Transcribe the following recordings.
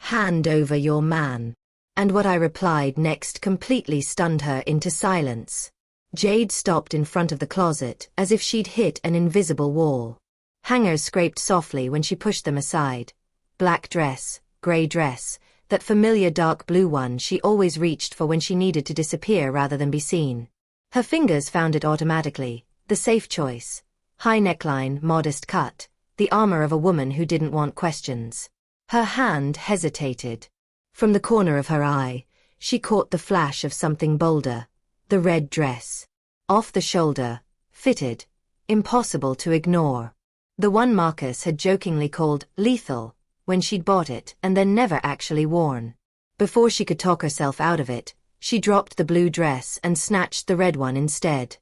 Hand over your man. And what I replied next completely stunned her into silence. Jade stopped in front of the closet as if she'd hit an invisible wall. Hangers scraped softly when she pushed them aside. Black dress, gray dress, that familiar dark blue one she always reached for when she needed to disappear rather than be seen. Her fingers found it automatically, the safe choice. High neckline, modest cut, the armor of a woman who didn't want questions. Her hand hesitated. From the corner of her eye, she caught the flash of something bolder. The red dress. Off the shoulder, fitted, impossible to ignore. The one Marcus had jokingly called lethal when she'd bought it and then never actually worn. Before she could talk herself out of it, she dropped the blue dress and snatched the red one instead.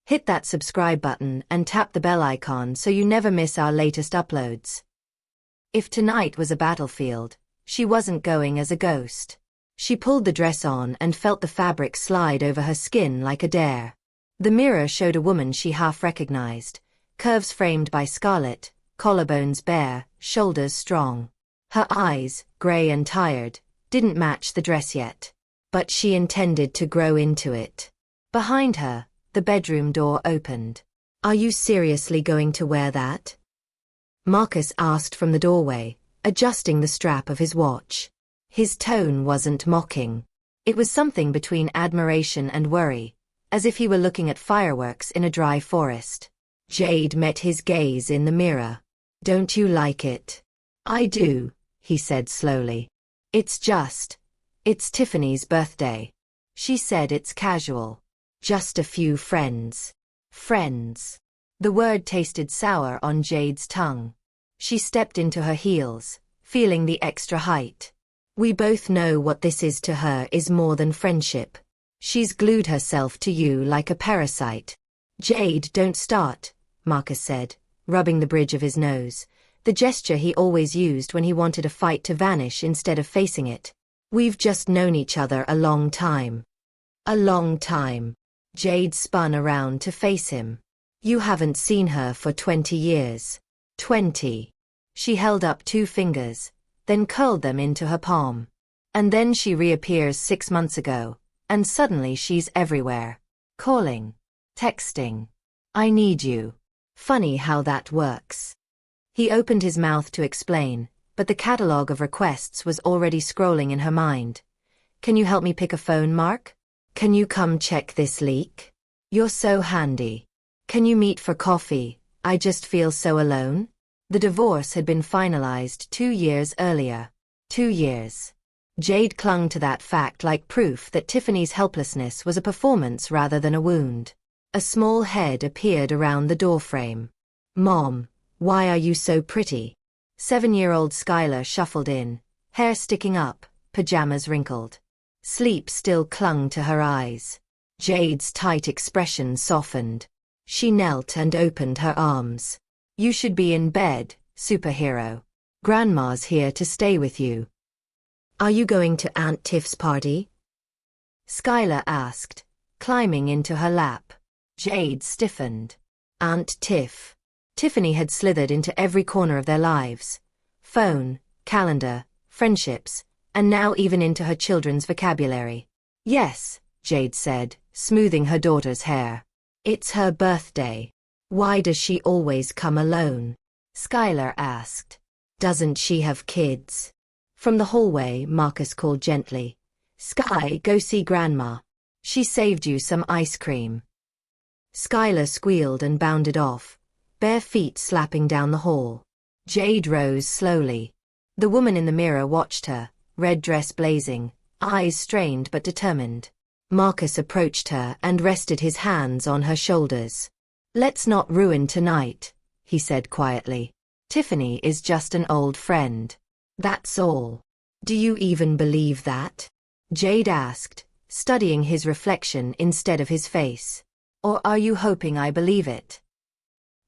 Hit that subscribe button and tap the bell icon so you never miss our latest uploads. If tonight was a battlefield, she wasn't going as a ghost. She pulled the dress on and felt the fabric slide over her skin like a dare. The mirror showed a woman she half recognized, curves framed by scarlet, collarbones bare, shoulders strong. Her eyes, gray and tired, didn't match the dress yet. But she intended to grow into it. Behind her, the bedroom door opened. Are you seriously going to wear that? Marcus asked from the doorway, adjusting the strap of his watch. His tone wasn't mocking. It was something between admiration and worry, as if he were looking at fireworks in a dry forest. Jade met his gaze in the mirror. Don't you like it? I do, he said slowly. It's Tiffany's birthday. She said it's casual. Just a few friends. Friends. The word tasted sour on Jade's tongue. She stepped into her heels, feeling the extra height. We both know what this is to her is more than friendship. She's glued herself to you like a parasite. Jade, don't start, Marcus said, rubbing the bridge of his nose, the gesture he always used when he wanted a fight to vanish instead of facing it. We've just known each other a long time. A long time. Jade spun around to face him. You haven't seen her for 20 years. 20. She held up 2 fingers, then curled them into her palm. And then she reappears 6 months ago, and suddenly she's everywhere. Calling. Texting. I need you. Funny how that works. He opened his mouth to explain, but the catalog of requests was already scrolling in her mind. Can you help me pick a phone, Mark? Can you come check this leak? You're so handy. Can you meet for coffee? I just feel so alone. The divorce had been finalized 2 years earlier. 2 years. Jade clung to that fact like proof that Tiffany's helplessness was a performance rather than a wound. A small head appeared around the doorframe. Mom, why are you so pretty? 7-year-old Skylar shuffled in, hair sticking up, pajamas wrinkled. Sleep still clung to her eyes. Jade's tight expression softened. She knelt and opened her arms. You should be in bed, superhero. Grandma's here to stay with you. Are you going to Aunt Tiff's party? Skylar asked, climbing into her lap. Jade stiffened. Aunt Tiff. Tiffany had slithered into every corner of their lives. Phone, calendar, friendships, and now even into her children's vocabulary. Yes, Jade said, smoothing her daughter's hair. It's her birthday. Why does she always come alone? Skylar asked. Doesn't she have kids? From the hallway, Marcus called gently. Sky, go see Grandma. She saved you some ice cream. Skylar squealed and bounded off, bare feet slapping down the hall. Jade rose slowly. The woman in the mirror watched her, red dress blazing, eyes strained but determined. Marcus approached her and rested his hands on her shoulders. Let's not ruin tonight, he said quietly. Tiffany is just an old friend. That's all. Do you even believe that? Jade asked, studying his reflection instead of his face. Or are you hoping I believe it?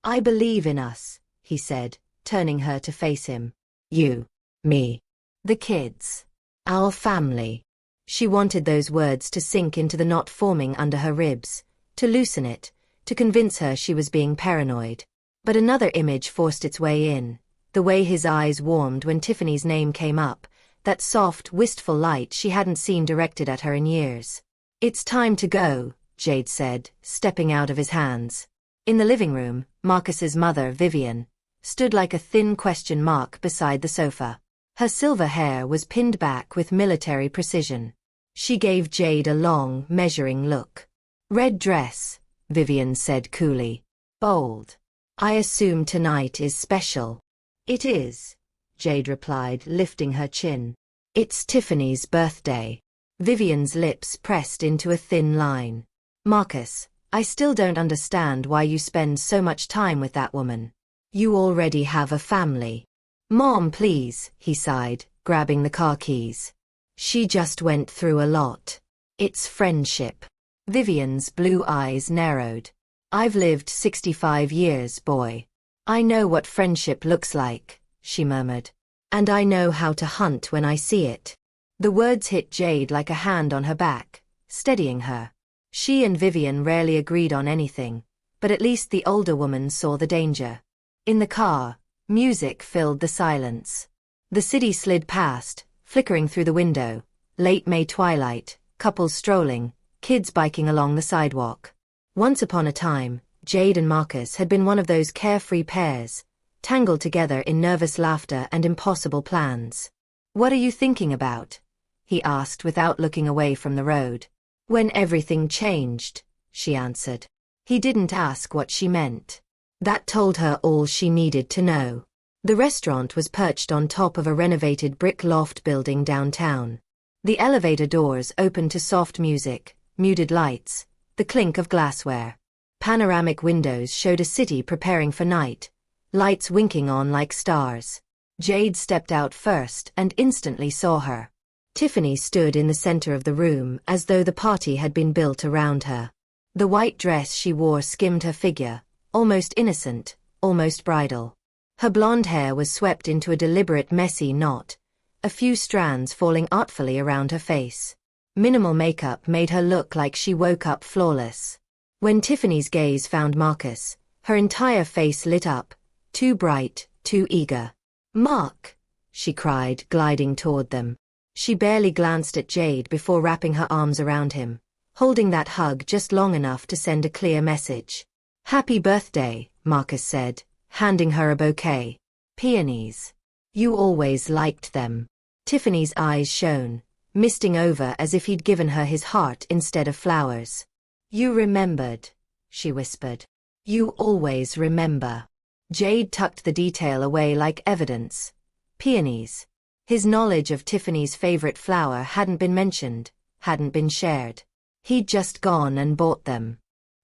I believe in us, he said, turning her to face him. You, me, the kids, our family. She wanted those words to sink into the knot forming under her ribs, to loosen it, to convince her she was being paranoid. But another image forced its way in, the way his eyes warmed when Tiffany's name came up, that soft, wistful light she hadn't seen directed at her in years. "It's time to go," Jade said, stepping out of his hands. In the living room, Marcus's mother, Vivian, stood like a thin question mark beside the sofa. Her silver hair was pinned back with military precision. She gave Jade a long, measuring look. "Red dress," Vivian said coolly. "Bold. I assume tonight is special." "It is," Jade replied, lifting her chin. "It's Tiffany's birthday." Vivian's lips pressed into a thin line. "Marcus, I still don't understand why you spend so much time with that woman. You already have a family." "Mom, please," he sighed, grabbing the car keys. "She just went through a lot. It's friendship." Vivian's blue eyes narrowed. "I've lived 65 years, boy. I know what friendship looks like," she murmured. "And I know how to hunt when I see it." The words hit Jade like a hand on her back, steadying her. She and Vivian rarely agreed on anything, but at least the older woman saw the danger. In the car, music filled the silence. The city slid past, flickering through the window, late May twilight, couples strolling, kids biking along the sidewalk. Once upon a time, Jade and Marcus had been one of those carefree pairs, tangled together in nervous laughter and impossible plans. "What are you thinking about?" he asked without looking away from the road. "When everything changed," she answered. He didn't ask what she meant. That told her all she needed to know. The restaurant was perched on top of a renovated brick loft building downtown. The elevator doors opened to soft music, muted lights, the clink of glassware. Panoramic windows showed a city preparing for night, lights winking on like stars. Jade stepped out first and instantly saw her. Tiffany stood in the center of the room as though the party had been built around her. The white dress she wore skimmed her figure, almost innocent, almost bridal. Her blonde hair was swept into a deliberate messy knot, a few strands falling artfully around her face. Minimal makeup made her look like she woke up flawless. When Tiffany's gaze found Marcus, her entire face lit up, too bright, too eager. "Mark!" she cried, gliding toward them. She barely glanced at Jade before wrapping her arms around him, holding that hug just long enough to send a clear message. "Happy birthday," Marcus said, handing her a bouquet. "Peonies. You always liked them." Tiffany's eyes shone, misting over as if he'd given her his heart instead of flowers. "You remembered," she whispered. "You always remember." Jade tucked the detail away like evidence. Peonies. His knowledge of Tiffany's favorite flower hadn't been mentioned, hadn't been shared. He'd just gone and bought them.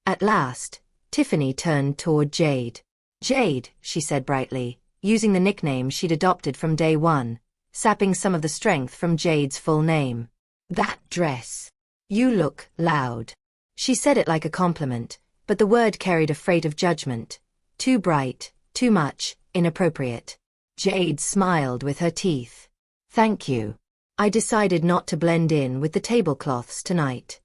At last, Tiffany turned toward Jade. "Jade," she said brightly, using the nickname she'd adopted from day one, sapping some of the strength from Jade's full name. "That dress. You look loud." She said it like a compliment, but the word carried a freight of judgment. Too bright, too much, inappropriate. Jade smiled with her teeth. "Thank you. I decided not to blend in with the tablecloths tonight."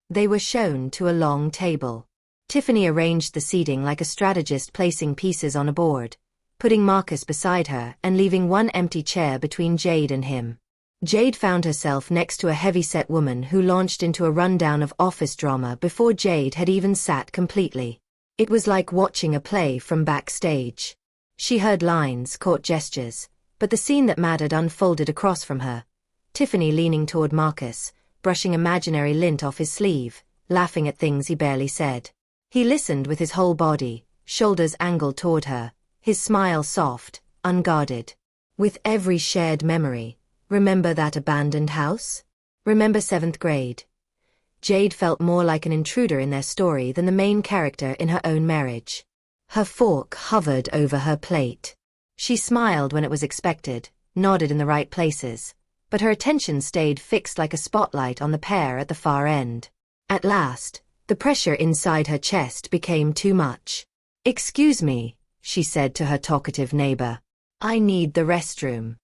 They were shown to a long table. Tiffany arranged the seating like a strategist placing pieces on a board, putting Marcus beside her and leaving one empty chair between Jade and him. Jade found herself next to a heavy-set woman who launched into a rundown of office drama before Jade had even sat completely. It was like watching a play from backstage. She heard lines, caught gestures, but the scene that mattered unfolded across from her. Tiffany leaning toward Marcus, brushing imaginary lint off his sleeve, laughing at things he barely said. He listened with his whole body, shoulders angled toward her, his smile soft, unguarded. With every shared memory, remember that abandoned house? Remember 7th grade? Jade felt more like an intruder in their story than the main character in her own marriage. Her fork hovered over her plate. She smiled when it was expected, nodded in the right places, but her attention stayed fixed like a spotlight on the pair at the far end. At last, the pressure inside her chest became too much. "Excuse me," she said to her talkative neighbor. "I need the restroom."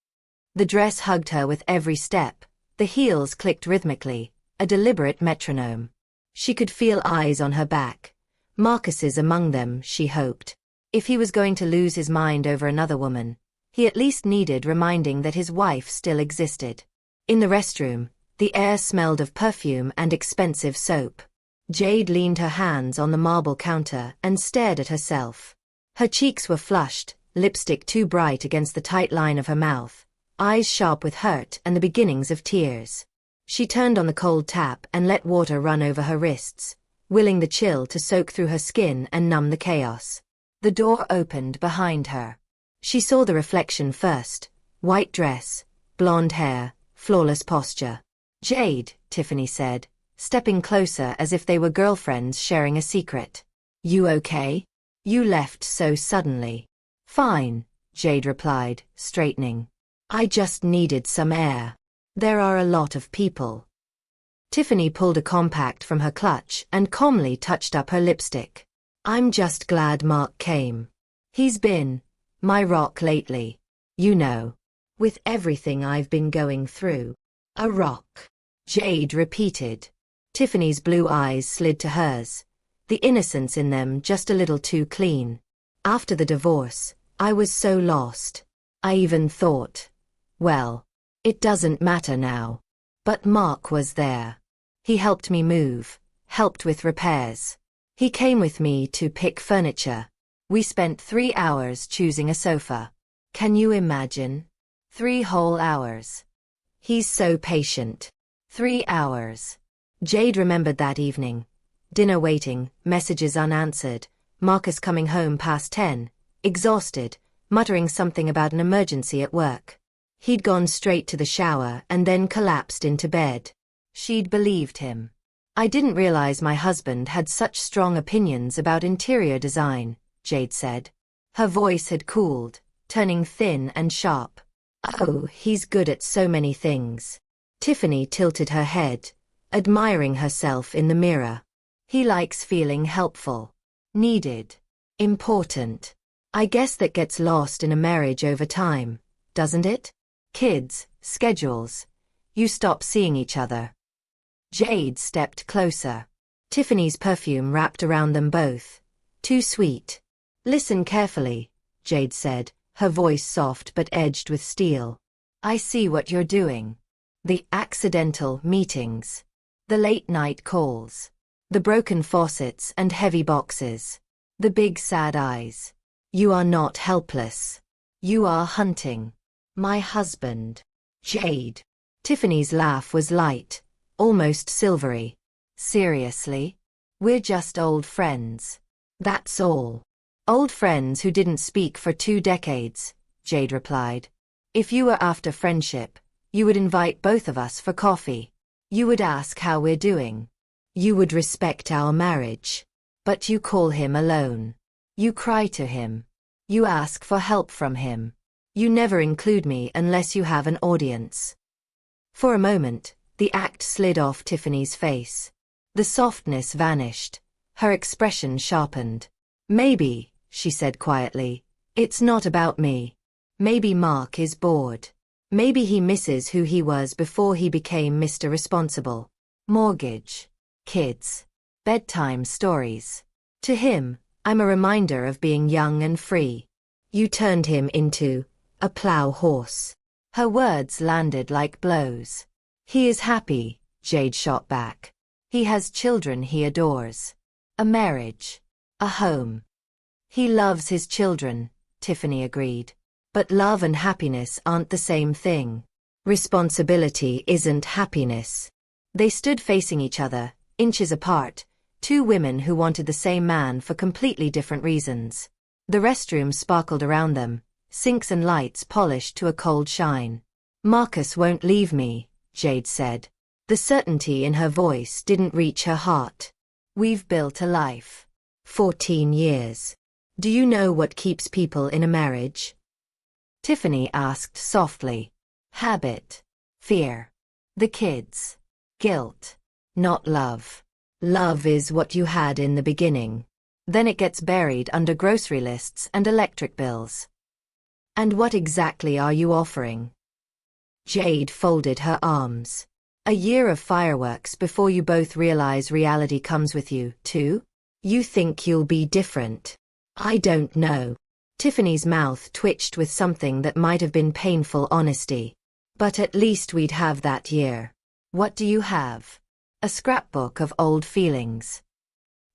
The dress hugged her with every step, the heels clicked rhythmically, a deliberate metronome. She could feel eyes on her back. Marcus's among them, she hoped. If he was going to lose his mind over another woman, He at least needed reminding that his wife still existed. In the restroom, the air smelled of perfume and expensive soap. Jade leaned her hands on the marble counter and stared at herself. Her cheeks were flushed, lipstick too bright against the tight line of her mouth, eyes sharp with hurt and the beginnings of tears. She turned on the cold tap and let water run over her wrists, willing the chill to soak through her skin and numb the chaos. The door opened behind her. She saw the reflection first: white dress, blonde hair, flawless posture. "Jade," Tiffany said, stepping closer as if they were girlfriends sharing a secret. "You okay? You left so suddenly." "Fine," Jade replied, straightening. "I just needed some air. There are a lot of people." Tiffany pulled a compact from her clutch and calmly touched up her lipstick. "I'm just glad Mark came. He's been my rock lately. You know, with everything I've been going through." "A rock," Jade repeated. Tiffany's blue eyes slid to hers, the innocence in them just a little too clean. "After the divorce, I was so lost. I even thought, well, it doesn't matter now. But Mark was there. He helped me move, helped with repairs. He came with me to pick furniture. We spent 3 hours choosing a sofa. Can you imagine? 3 whole hours. He's so patient. 3 hours." Jade remembered that evening. Dinner waiting, messages unanswered, Marcus coming home past 10, exhausted, muttering something about an emergency at work. He'd gone straight to the shower and then collapsed into bed. She'd believed him. "I didn't realize my husband had such strong opinions about interior design," Jade said. Her voice had cooled, turning thin and sharp. "Oh, he's good at so many things." Tiffany tilted her head, admiring herself in the mirror. "He likes feeling helpful, needed, important. I guess that gets lost in a marriage over time, doesn't it? Kids, schedules. You stop seeing each other." Jade stepped closer. Tiffany's perfume wrapped around them both. Too sweet. "Listen carefully," Jade said, her voice soft but edged with steel. "I see what you're doing. The accidental meetings. The late-night calls. The broken faucets and heavy boxes. The big sad eyes. You are not helpless. You are hunting my husband." "Jade." Tiffany's laugh was light, almost silvery. "Seriously? We're just old friends. That's all." "Old friends who didn't speak for 2 decades, Jade replied. "If you were after friendship, you would invite both of us for coffee. You would ask how we're doing. You would respect our marriage. But you call him alone. You cry to him. You ask for help from him. You never include me unless you have an audience." For a moment, the act slid off Tiffany's face. The softness vanished. Her expression sharpened. "Maybe," she said quietly, "it's not about me. Maybe Mark is bored. Maybe he misses who he was before he became Mr. Responsible. Mortgage, kids, bedtime stories. To him, I'm a reminder of being young and free. You turned him into a plow horse." Her words landed like blows. "He is happy," Jade shot back. "He has children he adores. A marriage. A home." "He loves his children," Tiffany agreed. "But love and happiness aren't the same thing. Responsibility isn't happiness." They stood facing each other, inches apart, 2 women who wanted the same man for completely different reasons. The restroom sparkled around them, sinks and lights polished to a cold shine. "Marcus won't leave me," Jade said. The certainty in her voice didn't reach her heart. "We've built a life. 14 years. Do you know what keeps people in a marriage?" Tiffany asked softly. "Habit. Fear. The kids. Guilt. Not love. Love is what you had in the beginning. Then it gets buried under grocery lists and electric bills." "And what exactly are you offering?" Jade folded her arms. "A year of fireworks before you both realize reality comes with you, too? You think you'll be different? I don't know. Tiffany's mouth twitched with something that might have been painful honesty. But at least we'd have that year. What do you have? A scrapbook of old feelings.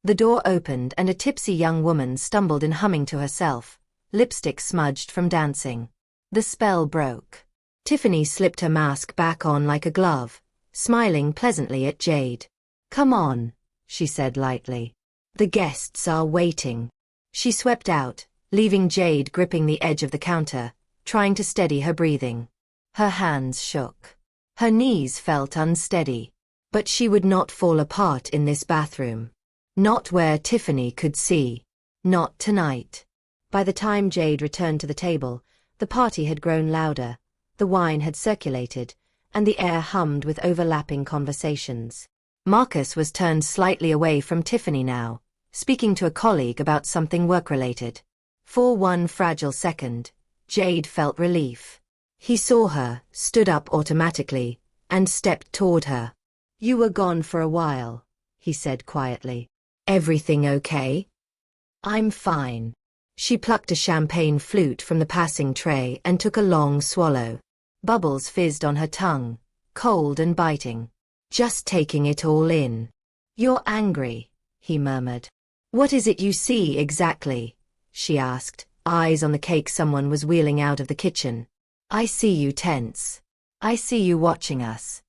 The door opened and a tipsy young woman stumbled in, humming to herself, lipstick smudged from dancing. The spell broke. Tiffany slipped her mask back on like a glove, smiling pleasantly at Jade. "Come on," she said lightly. "The guests are waiting." She swept out, leaving Jade gripping the edge of the counter, trying to steady her breathing. Her hands shook. Her knees felt unsteady. But she would not fall apart in this bathroom. Not where Tiffany could see. Not tonight. By the time Jade returned to the table, the party had grown louder, the wine had circulated, and the air hummed with overlapping conversations. Marcus was turned slightly away from Tiffany now, speaking to a colleague about something work-related. For one fragile second, Jade felt relief. He saw her, stood up automatically, and stepped toward her. "You were gone for a while," he said quietly. "Everything okay?" "I'm fine." She plucked a champagne flute from the passing tray and took a long swallow. Bubbles fizzed on her tongue, cold and biting. "Just taking it all in." "You're angry," he murmured. "What is it you see exactly?" she asked, eyes on the cake someone was wheeling out of the kitchen. "I see you tense. I see you watching us."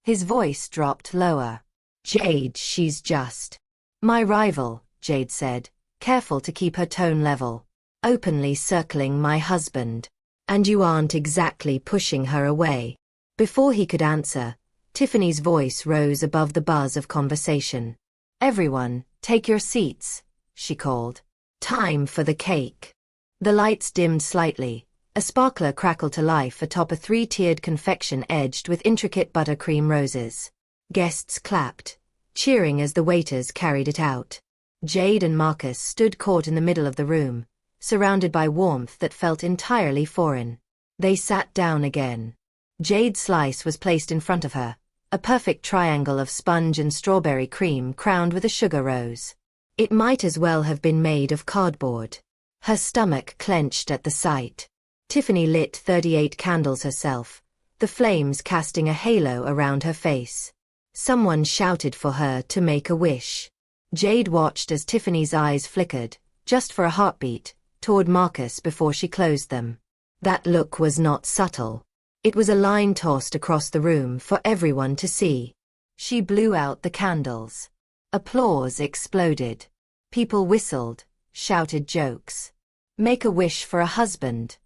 His voice dropped lower. "Jade, she's just my rival," Jade said, careful to keep her tone level. "Openly circling my husband. And you aren't exactly pushing her away." Before he could answer, Tiffany's voice rose above the buzz of conversation. "Everyone, take your seats," she called. "Time for the cake." The lights dimmed slightly. A sparkler crackled to life atop a three-tiered confection edged with intricate buttercream roses. Guests clapped, cheering as the waiters carried it out. Jade and Marcus stood caught in the middle of the room, surrounded by warmth that felt entirely foreign. They sat down again. Jade's slice was placed in front of her, a perfect triangle of sponge and strawberry cream crowned with a sugar rose. It might as well have been made of cardboard. Her stomach clenched at the sight. Tiffany lit 38 candles herself, the flames casting a halo around her face. Someone shouted for her to make a wish. Jade watched as Tiffany's eyes flickered, just for a heartbeat, toward Marcus before she closed them. That look was not subtle. It was a line tossed across the room for everyone to see. She blew out the candles. Applause exploded. People whistled, shouted jokes. "Make a wish for a husband,"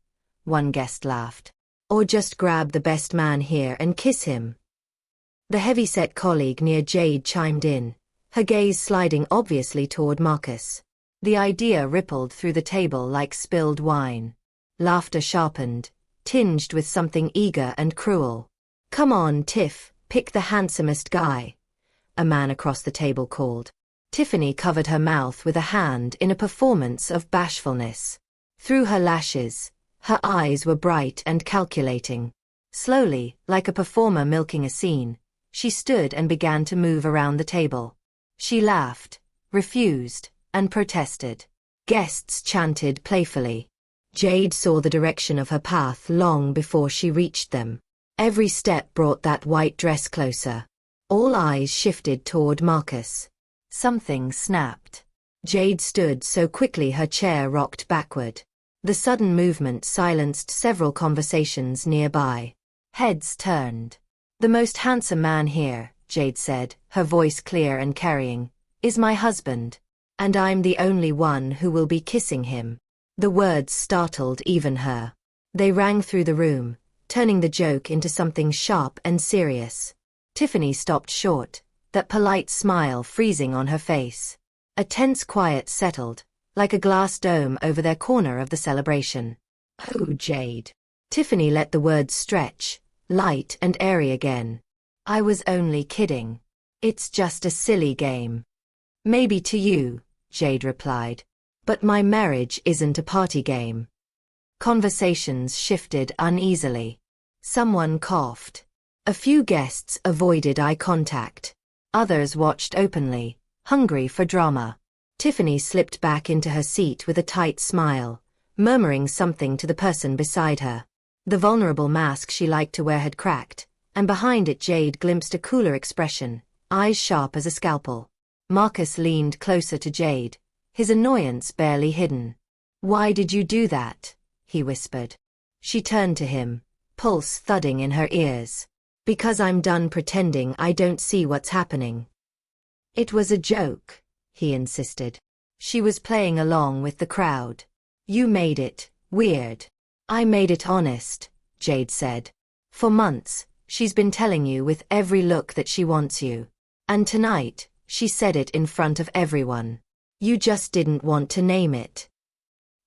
one guest laughed. "Or just grab the best man here and kiss him." The heavy-set colleague near Jade chimed in, her gaze sliding obviously toward Marcus. The idea rippled through the table like spilled wine. Laughter sharpened, tinged with something eager and cruel. "Come on, Tiff, pick the handsomest guy," a man across the table called. Tiffany covered her mouth with a hand in a performance of bashfulness. Through her lashes, her eyes were bright and calculating. Slowly, like a performer milking a scene, she stood and began to move around the table. She laughed, refused, and protested. Guests chanted playfully. Jade saw the direction of her path long before she reached them. Every step brought that white dress closer. All eyes shifted toward Marcus. Something snapped. Jade stood so quickly her chair rocked backward. The sudden movement silenced several conversations nearby. Heads turned. "The most handsome man here," Jade said, her voice clear and carrying, "is my husband. And I'm the only one who will be kissing him." The words startled even her. They rang through the room, turning the joke into something sharp and serious. Tiffany stopped short, that polite smile freezing on her face. A tense quiet settled, like a glass dome over their corner of the celebration. "Oh, Jade." Tiffany let the words stretch, light and airy again. "I was only kidding. It's just a silly game." "Maybe to you," Jade replied. "But my marriage isn't a party game." Conversations shifted uneasily. Someone coughed. A few guests avoided eye contact. Others watched openly, hungry for drama. Tiffany slipped back into her seat with a tight smile, murmuring something to the person beside her. The vulnerable mask she liked to wear had cracked, and behind it Jade glimpsed a cooler expression, eyes sharp as a scalpel. Marcus leaned closer to Jade, his annoyance barely hidden. "Why did you do that?" he whispered. She turned to him, pulse thudding in her ears. "Because I'm done pretending I don't see what's happening." "It was a joke," he insisted. She was playing along with the crowd. "You made it weird." "I made it honest," Jade said. "For months, she's been telling you with every look that she wants you. And tonight, she said it in front of everyone. You just didn't want to name it."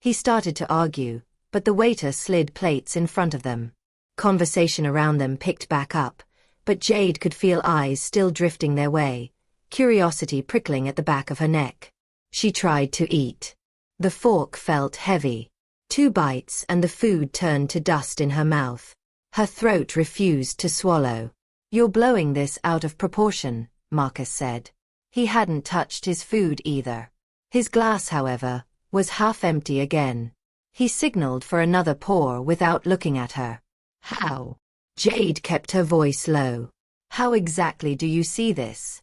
He started to argue, but the waiter slid plates in front of them. Conversation around them picked back up, but Jade could feel eyes still drifting their way, curiosity prickling at the back of her neck. She tried to eat. The fork felt heavy. 2 bites and the food turned to dust in her mouth. Her throat refused to swallow. "You're blowing this out of proportion," Marcus said. He hadn't touched his food either. His glass, however, was half empty again. He signaled for another pour without looking at her. "How?" Jade kept her voice low. "How exactly do you see this?"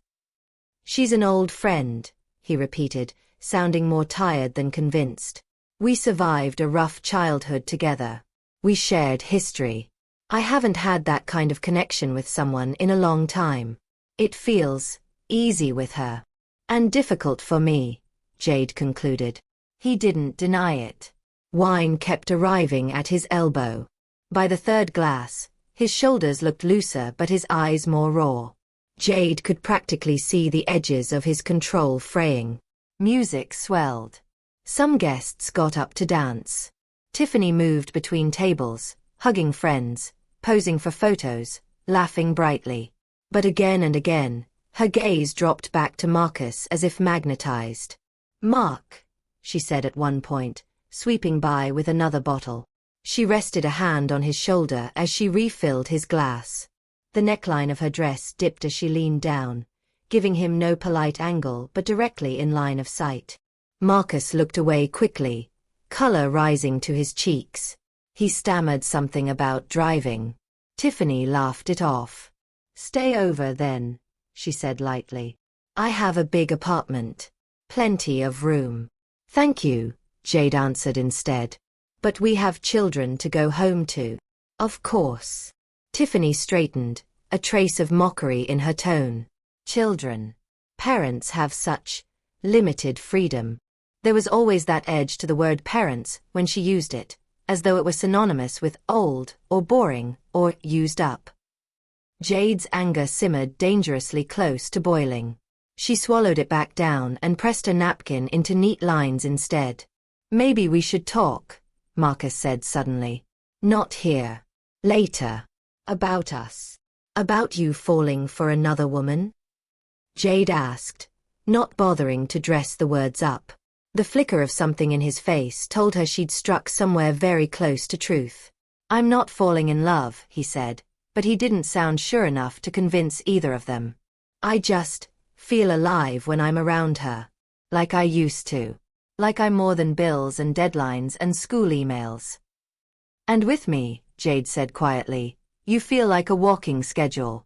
"She's an old friend," he repeated, sounding more tired than convinced. "We survived a rough childhood together. We shared history. I haven't had that kind of connection with someone in a long time. It feels easy with her. And difficult for me," Jade concluded. He didn't deny it. Wine kept arriving at his elbow. By the 3rd glass, his shoulders looked looser but his eyes more raw. Jade could practically see the edges of his control fraying. Music swelled. Some guests got up to dance. Tiffany moved between tables, hugging friends, posing for photos, laughing brightly. But again and again, her gaze dropped back to Marcus as if magnetized. "Mark," she said at one point, sweeping by with another bottle. She rested a hand on his shoulder as she refilled his glass. The neckline of her dress dipped as she leaned down, giving him no polite angle but directly in line of sight. Marcus looked away quickly, color rising to his cheeks. He stammered something about driving. Tiffany laughed it off. "Stay over then," she said lightly. "I have a big apartment. Plenty of room." "Thank you," Jade answered instead. "But we have children to go home to." "Of course." Tiffany straightened, a trace of mockery in her tone. "Children. Parents have such limited freedom." There was always that edge to the word parents when she used it, as though it were synonymous with old, or boring, or used up. Jade's anger simmered dangerously close to boiling. She swallowed it back down and pressed her napkin into neat lines instead. "Maybe we should talk," Marcus said suddenly. "Not here. Later. About us. About you falling for another woman?" Jade asked, not bothering to dress the words up. The flicker of something in his face told her she'd struck somewhere very close to truth. "I'm not falling in love," he said, but he didn't sound sure enough to convince either of them. "I just feel alive when I'm around her. Like I used to. Like I'm more than bills and deadlines and school emails." "And with me," Jade said quietly, "you feel like a walking schedule."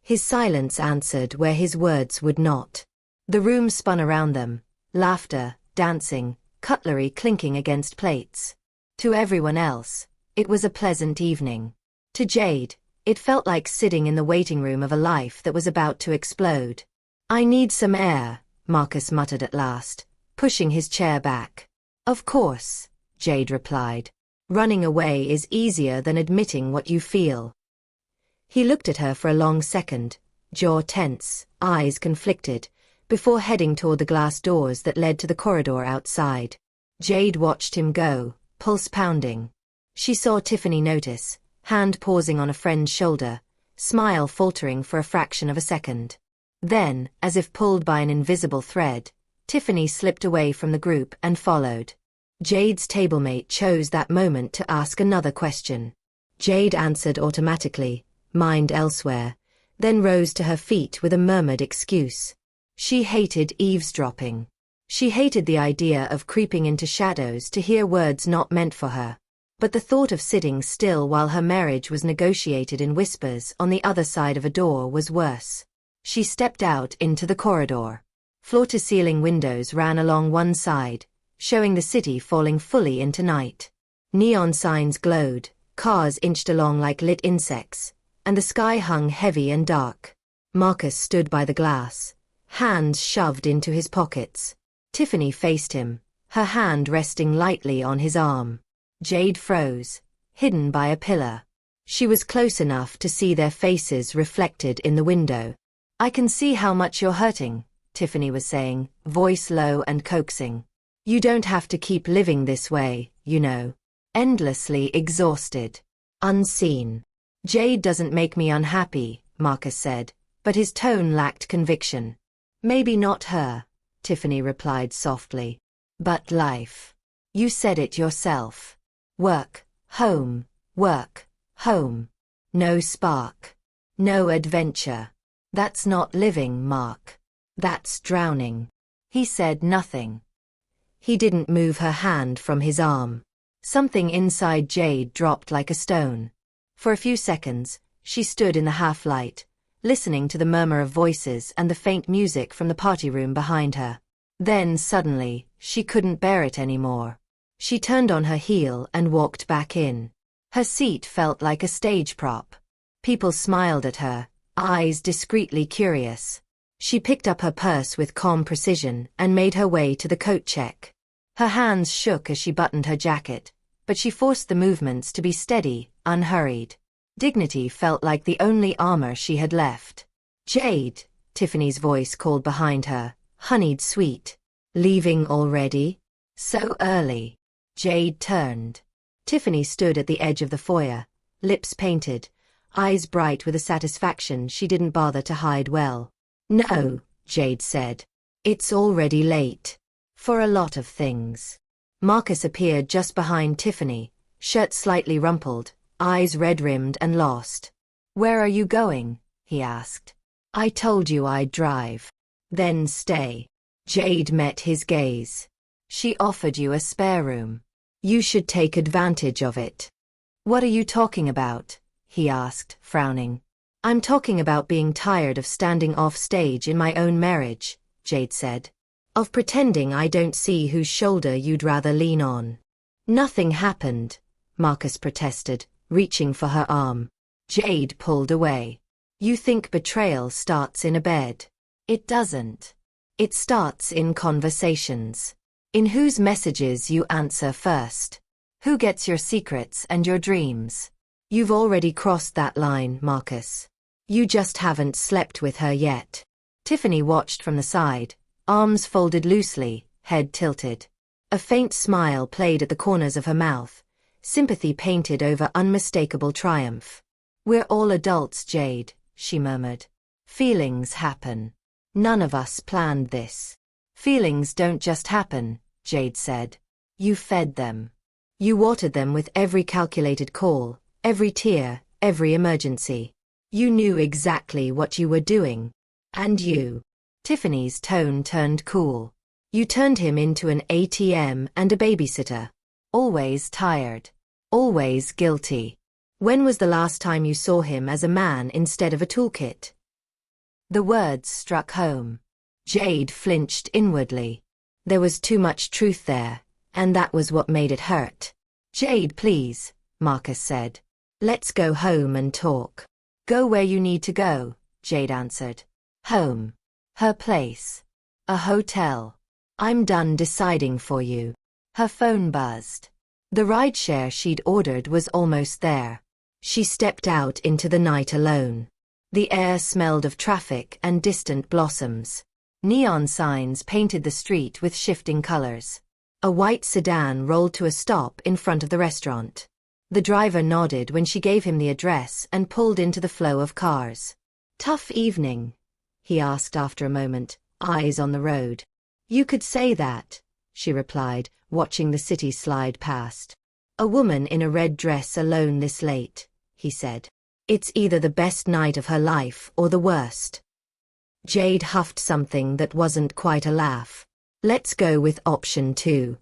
His silence answered where his words would not. The room spun around them, laughter, dancing, cutlery clinking against plates. To everyone else, it was a pleasant evening. To Jade, it felt like sitting in the waiting room of a life that was about to explode. "I need some air," Marcus muttered at last, pushing his chair back. "Of course," Jade replied. "Running away is easier than admitting what you feel." He looked at her for a long second, jaw tense, eyes conflicted, before heading toward the glass doors that led to the corridor outside. Jade watched him go, pulse pounding. She saw Tiffany notice, hand pausing on a friend's shoulder, smile faltering for a fraction of a second. Then, as if pulled by an invisible thread, Tiffany slipped away from the group and followed. Jade's tablemate chose that moment to ask another question. Jade answered automatically, mind elsewhere, then rose to her feet with a murmured excuse. She hated eavesdropping. She hated the idea of creeping into shadows to hear words not meant for her. But the thought of sitting still while her marriage was negotiated in whispers on the other side of a door was worse. She stepped out into the corridor. Floor-to-ceiling windows ran along one side, showing the city falling fully into night. Neon signs glowed, cars inched along like lit insects, and the sky hung heavy and dark. Marcus stood by the glass, hands shoved into his pockets. Tiffany faced him, her hand resting lightly on his arm. Jade froze, hidden by a pillar. She was close enough to see their faces reflected in the window. "I can see how much you're hurting," Tiffany was saying, voice low and coaxing. "You don't have to keep living this way, you know. Endlessly exhausted. Unseen." "Jade doesn't make me unhappy," Marcus said, but his tone lacked conviction. "Maybe not her," Tiffany replied softly. "But life. You said it yourself. Work, home, work, home. No spark. No adventure. That's not living, Mark. That's drowning." He said nothing. He didn't move her hand from his arm. Something inside Jade dropped like a stone. For a few seconds, she stood in the half-light, listening to the murmur of voices and the faint music from the party room behind her. Then, suddenly, she couldn't bear it anymore. She turned on her heel and walked back in. Her seat felt like a stage prop. People smiled at her, eyes discreetly curious. She picked up her purse with calm precision and made her way to the coat check. Her hands shook as she buttoned her jacket, but she forced the movements to be steady, unhurried. Dignity felt like the only armor she had left. "Jade," Tiffany's voice called behind her, honeyed sweet. "Leaving already? So early." Jade turned. Tiffany stood at the edge of the foyer, lips painted, eyes bright with a satisfaction she didn't bother to hide well. "No," Jade said. "It's already late. For a lot of things." Marcus appeared just behind Tiffany, shirt slightly rumpled, eyes red-rimmed and lost. "Where are you going?" he asked. "I told you I'd drive." "Then stay." Jade met his gaze. "She offered you a spare room. You should take advantage of it." "What are you talking about?" he asked, frowning. "I'm talking about being tired of standing off stage in my own marriage," Jade said. "Of pretending I don't see whose shoulder you'd rather lean on." "Nothing happened," Marcus protested, reaching for her arm. Jade pulled away. "You think betrayal starts in a bed. It doesn't. It starts in conversations. In whose messages you answer first. Who gets your secrets and your dreams. You've already crossed that line, Marcus. You just haven't slept with her yet." Tiffany watched from the side, arms folded loosely, head tilted. A faint smile played at the corners of her mouth, sympathy painted over unmistakable triumph. "We're all adults, Jade," she murmured. "Feelings happen. None of us planned this." "Feelings don't just happen," Jade said. "You fed them. You watered them with every calculated call, every tear, every emergency. You knew exactly what you were doing. And you." Tiffany's tone turned cool. "You turned him into an ATM and a babysitter. Always tired. Always guilty. When was the last time you saw him as a man instead of a toolkit?" The words struck home. Jade flinched inwardly. There was too much truth there, and that was what made it hurt. "Jade, please," Marcus said. "Let's go home and talk." "Go where you need to go," Jade answered. "Home. Her place. A hotel. I'm done deciding for you." Her phone buzzed. The rideshare she'd ordered was almost there. She stepped out into the night alone. The air smelled of traffic and distant blossoms. Neon signs painted the street with shifting colors. A white sedan rolled to a stop in front of the restaurant. The driver nodded when she gave him the address and pulled into the flow of cars. "Tough evening?" he asked after a moment, eyes on the road. "You could say that," she replied, watching the city slide past. "A woman in a red dress alone this late," he said. "It's either the best night of her life or the worst." Jade huffed something that wasn't quite a laugh. Let's go with option 2.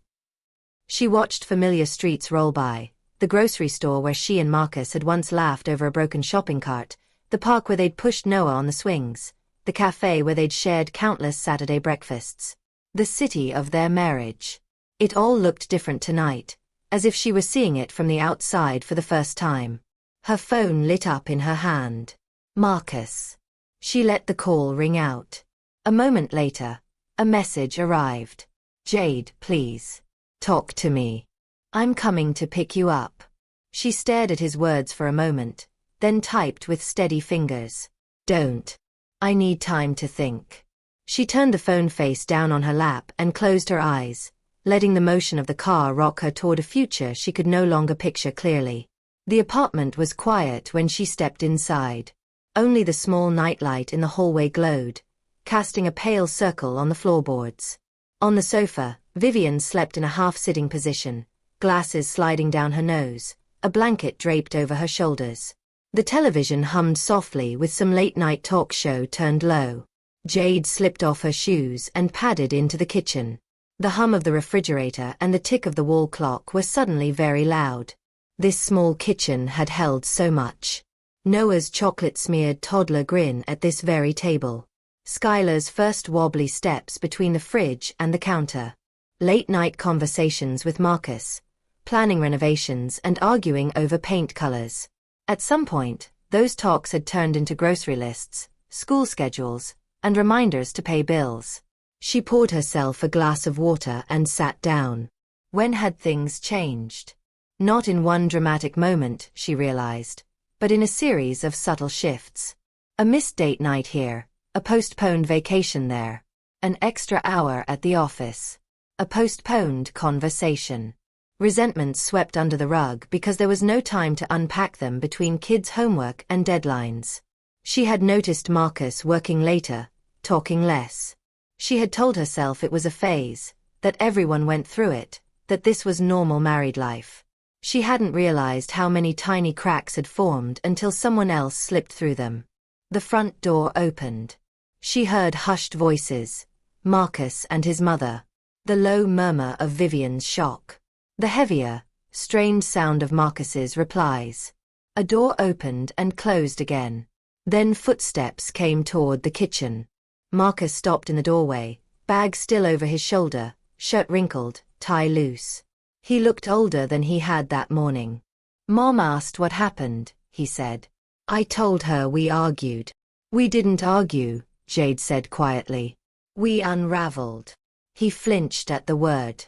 She watched familiar streets roll by, the grocery store where she and Marcus had once laughed over a broken shopping cart, the park where they'd pushed Noah on the swings, the cafe where they'd shared countless Saturday breakfasts. The city of their marriage. It all looked different tonight, as if she were seeing it from the outside for the first time. Her phone lit up in her hand. Marcus. She let the call ring out. A moment later, a message arrived. Jade, please. Talk to me. I'm coming to pick you up. She stared at his words for a moment, then typed with steady fingers. Don't. I need time to think. She turned the phone face down on her lap and closed her eyes, letting the motion of the car rock her toward a future she could no longer picture clearly. The apartment was quiet when she stepped inside. Only the small nightlight in the hallway glowed, casting a pale circle on the floorboards. On the sofa, Vivian slept in a half-sitting position, glasses sliding down her nose, a blanket draped over her shoulders. The television hummed softly with some late-night talk show turned low. Jade slipped off her shoes and padded into the kitchen. The hum of the refrigerator and the tick of the wall clock were suddenly very loud. This small kitchen had held so much. Noah's chocolate-smeared toddler grin at this very table. Skylar's first wobbly steps between the fridge and the counter. Late-night conversations with Marcus, planning renovations and arguing over paint colors. At some point, those talks had turned into grocery lists, school schedules, and reminders to pay bills. She poured herself a glass of water and sat down. When had things changed? Not in one dramatic moment, she realized, but in a series of subtle shifts. A missed date night here, a postponed vacation there, an extra hour at the office, a postponed conversation. Resentments swept under the rug because there was no time to unpack them between kids' homework and deadlines. She had noticed Marcus working later, talking less. She had told herself it was a phase, that everyone went through it, that this was normal married life. She hadn't realized how many tiny cracks had formed until someone else slipped through them. The front door opened. She heard hushed voices, Marcus and his mother. The low murmur of Vivian's shock. The heavier, strained sound of Marcus's replies. A door opened and closed again. Then footsteps came toward the kitchen. Marcus stopped in the doorway, bag still over his shoulder, shirt wrinkled, tie loose. He looked older than he had that morning. Mom asked what happened, he said. I told her we argued. We didn't argue, Jade said quietly. We unraveled. He flinched at the word.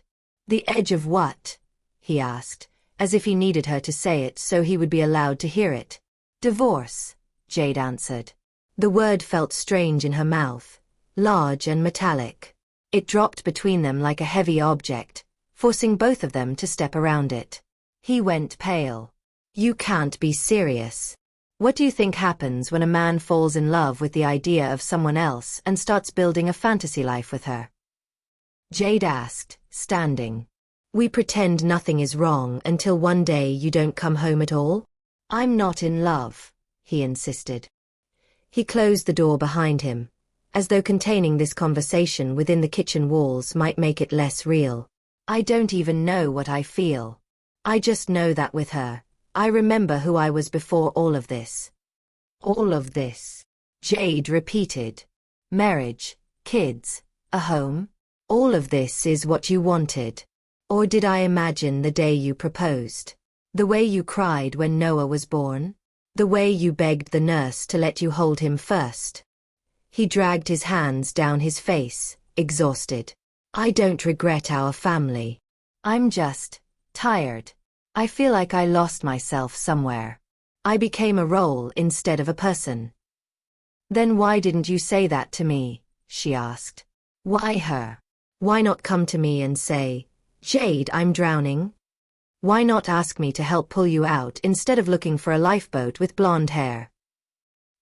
The edge of what? He asked, as if he needed her to say it so he would be allowed to hear it. Divorce, Jade answered. The word felt strange in her mouth, large and metallic. It dropped between them like a heavy object, forcing both of them to step around it. He went pale. You can't be serious. What do you think happens when a man falls in love with the idea of someone else and starts building a fantasy life with her? Jade asked, standing. We pretend nothing is wrong until one day you don't come home at all? I'm not in love, he insisted. He closed the door behind him, as though containing this conversation within the kitchen walls might make it less real. I don't even know what I feel. I just know that with her, I remember who I was before all of this. All of this, Jade repeated. Marriage, kids, a home. All of this is what you wanted. Or did I imagine the day you proposed? The way you cried when Noah was born? The way you begged the nurse to let you hold him first? He dragged his hands down his face, exhausted. I don't regret our family. I'm just tired. I feel like I lost myself somewhere. I became a role instead of a person. Then why didn't you say that to me? She asked. Why her? Why not come to me and say, Jade, I'm drowning? Why not ask me to help pull you out instead of looking for a lifeboat with blonde hair?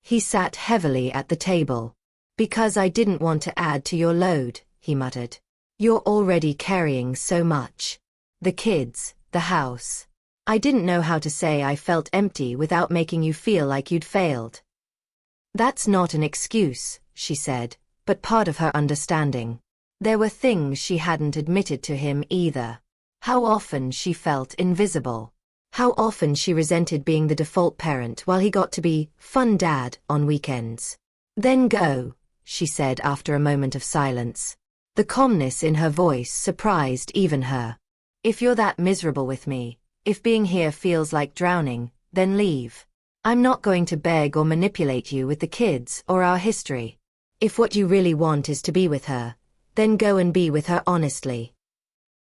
He sat heavily at the table. Because I didn't want to add to your load, he muttered. You're already carrying so much. The kids, the house. I didn't know how to say I felt empty without making you feel like you'd failed. That's not an excuse, she said, but part of her understanding. There were things she hadn't admitted to him either. How often she felt invisible. How often she resented being the default parent while he got to be fun dad on weekends. Then go, she said after a moment of silence. The calmness in her voice surprised even her. If you're that miserable with me, if being here feels like drowning, then leave. I'm not going to beg or manipulate you with the kids or our history. If what you really want is to be with her, then go and be with her honestly.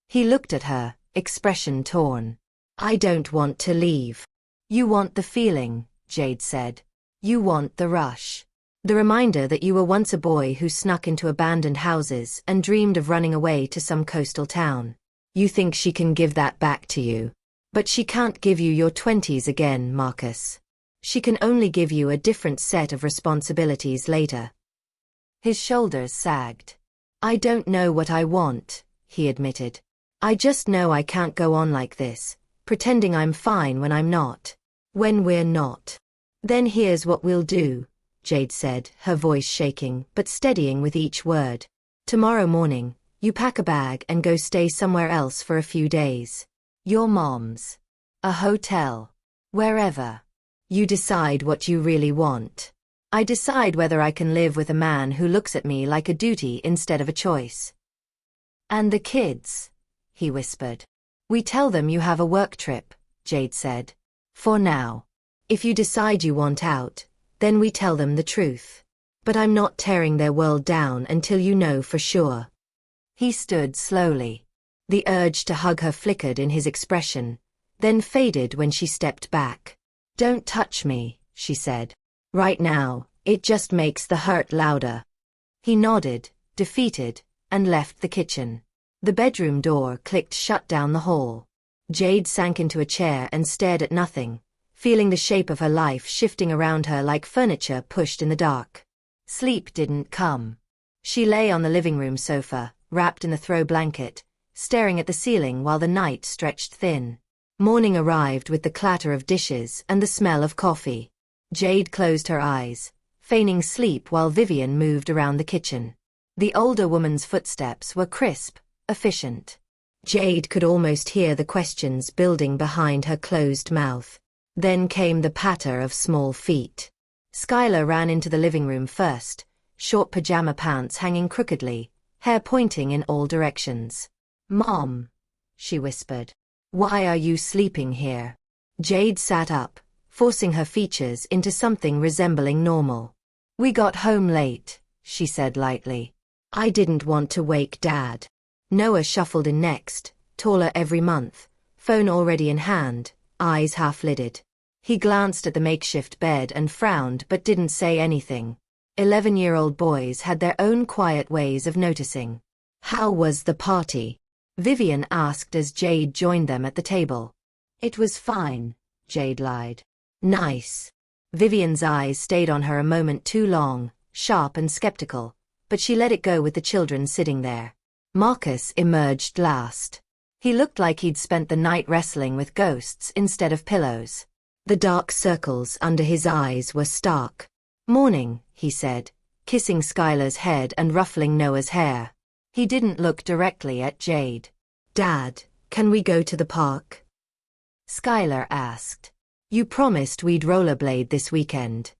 He looked at her, expression torn. I don't want to leave. You want the feeling, Jade said. You want the rush. The reminder that you were once a boy who snuck into abandoned houses and dreamed of running away to some coastal town. You think she can give that back to you. But she can't give you your 20s again, Marcus. She can only give you a different set of responsibilities later. His shoulders sagged. I don't know what I want, he admitted. I just know I can't go on like this, pretending I'm fine when I'm not. When we're not. Then here's what we'll do, Jade said, her voice shaking but steadying with each word. Tomorrow morning, you pack a bag and go stay somewhere else for a few days. Your mom's. A hotel. Wherever. You decide what you really want. I decide whether I can live with a man who looks at me like a duty instead of a choice. And the kids, he whispered. We tell them you have a work trip, Jade said. For now. If you decide you want out, then we tell them the truth. But I'm not tearing their world down until you know for sure. He stood slowly. The urge to hug her flickered in his expression, then faded when she stepped back. Don't touch me, she said. Right now, it just makes the hurt louder. He nodded, defeated, and left the kitchen. The bedroom door clicked shut down the hall. Jade sank into a chair and stared at nothing, feeling the shape of her life shifting around her like furniture pushed in the dark. Sleep didn't come. She lay on the living room sofa, wrapped in the throw blanket, staring at the ceiling while the night stretched thin. Morning arrived with the clatter of dishes and the smell of coffee. Jade closed her eyes, feigning sleep while Vivian moved around the kitchen. The older woman's footsteps were crisp, efficient. Jade could almost hear the questions building behind her closed mouth. Then came the patter of small feet. Skylar ran into the living room first, short pajama pants hanging crookedly, hair pointing in all directions. Mom, she whispered. Why are you sleeping here? Jade sat up, forcing her features into something resembling normal. We got home late, she said lightly. I didn't want to wake Dad. Noah shuffled in next, taller every month, phone already in hand, eyes half-lidded. He glanced at the makeshift bed and frowned but didn't say anything. 11-year-old boys had their own quiet ways of noticing. How was the party? Vivian asked as Jade joined them at the table. It was fine, Jade lied. Nice. Vivian's eyes stayed on her a moment too long, sharp and skeptical, but she let it go with the children sitting there. Marcus emerged last. He looked like he'd spent the night wrestling with ghosts instead of pillows. The dark circles under his eyes were stark. Morning, he said, kissing Skylar's head and ruffling Noah's hair. He didn't look directly at Jade. Dad, can we go to the park? Skylar asked. You promised we'd rollerblade this weekend.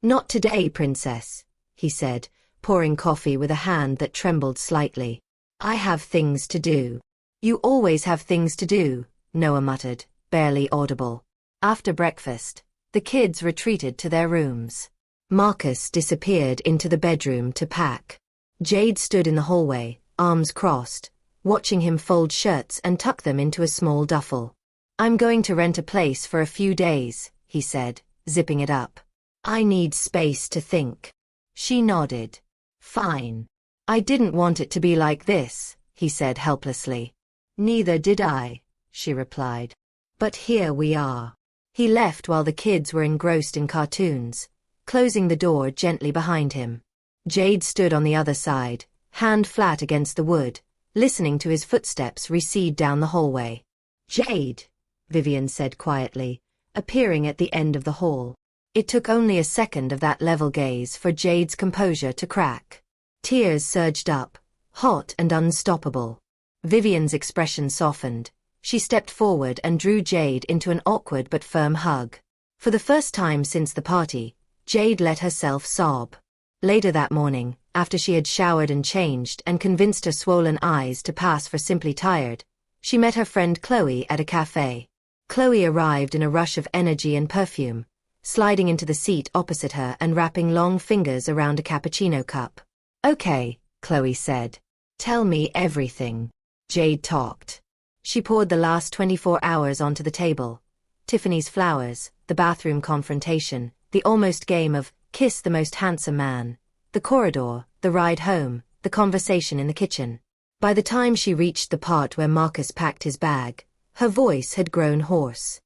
Not today, princess, he said, pouring coffee with a hand that trembled slightly. I have things to do. You always have things to do, Noah muttered, barely audible. After breakfast, the kids retreated to their rooms. Marcus disappeared into the bedroom to pack. Jade stood in the hallway, arms crossed, watching him fold shirts and tuck them into a small duffel. I'm going to rent a place for a few days, he said, zipping it up. I need space to think. She nodded. Fine. I didn't want it to be like this, he said helplessly. Neither did I, she replied. But here we are. He left while the kids were engrossed in cartoons, closing the door gently behind him. Jade stood on the other side, hand flat against the wood, listening to his footsteps recede down the hallway. Jade, Vivian said quietly, appearing at the end of the hall. It took only a second of that level gaze for Jade's composure to crack. Tears surged up, hot and unstoppable. Vivian's expression softened. She stepped forward and drew Jade into an awkward but firm hug. For the first time since the party, Jade let herself sob. Later that morning, after she had showered and changed and convinced her swollen eyes to pass for simply tired, she met her friend Chloe at a cafe. Chloe arrived in a rush of energy and perfume, sliding into the seat opposite her and wrapping long fingers around a cappuccino cup. "Okay," Chloe said. "Tell me everything." Jade talked. She poured the last 24 hours onto the table. Tiffany's flowers, the bathroom confrontation, the almost game of kiss the most handsome man, the corridor, the ride home, the conversation in the kitchen. By the time she reached the part where Marcus packed his bag, her voice had grown hoarse.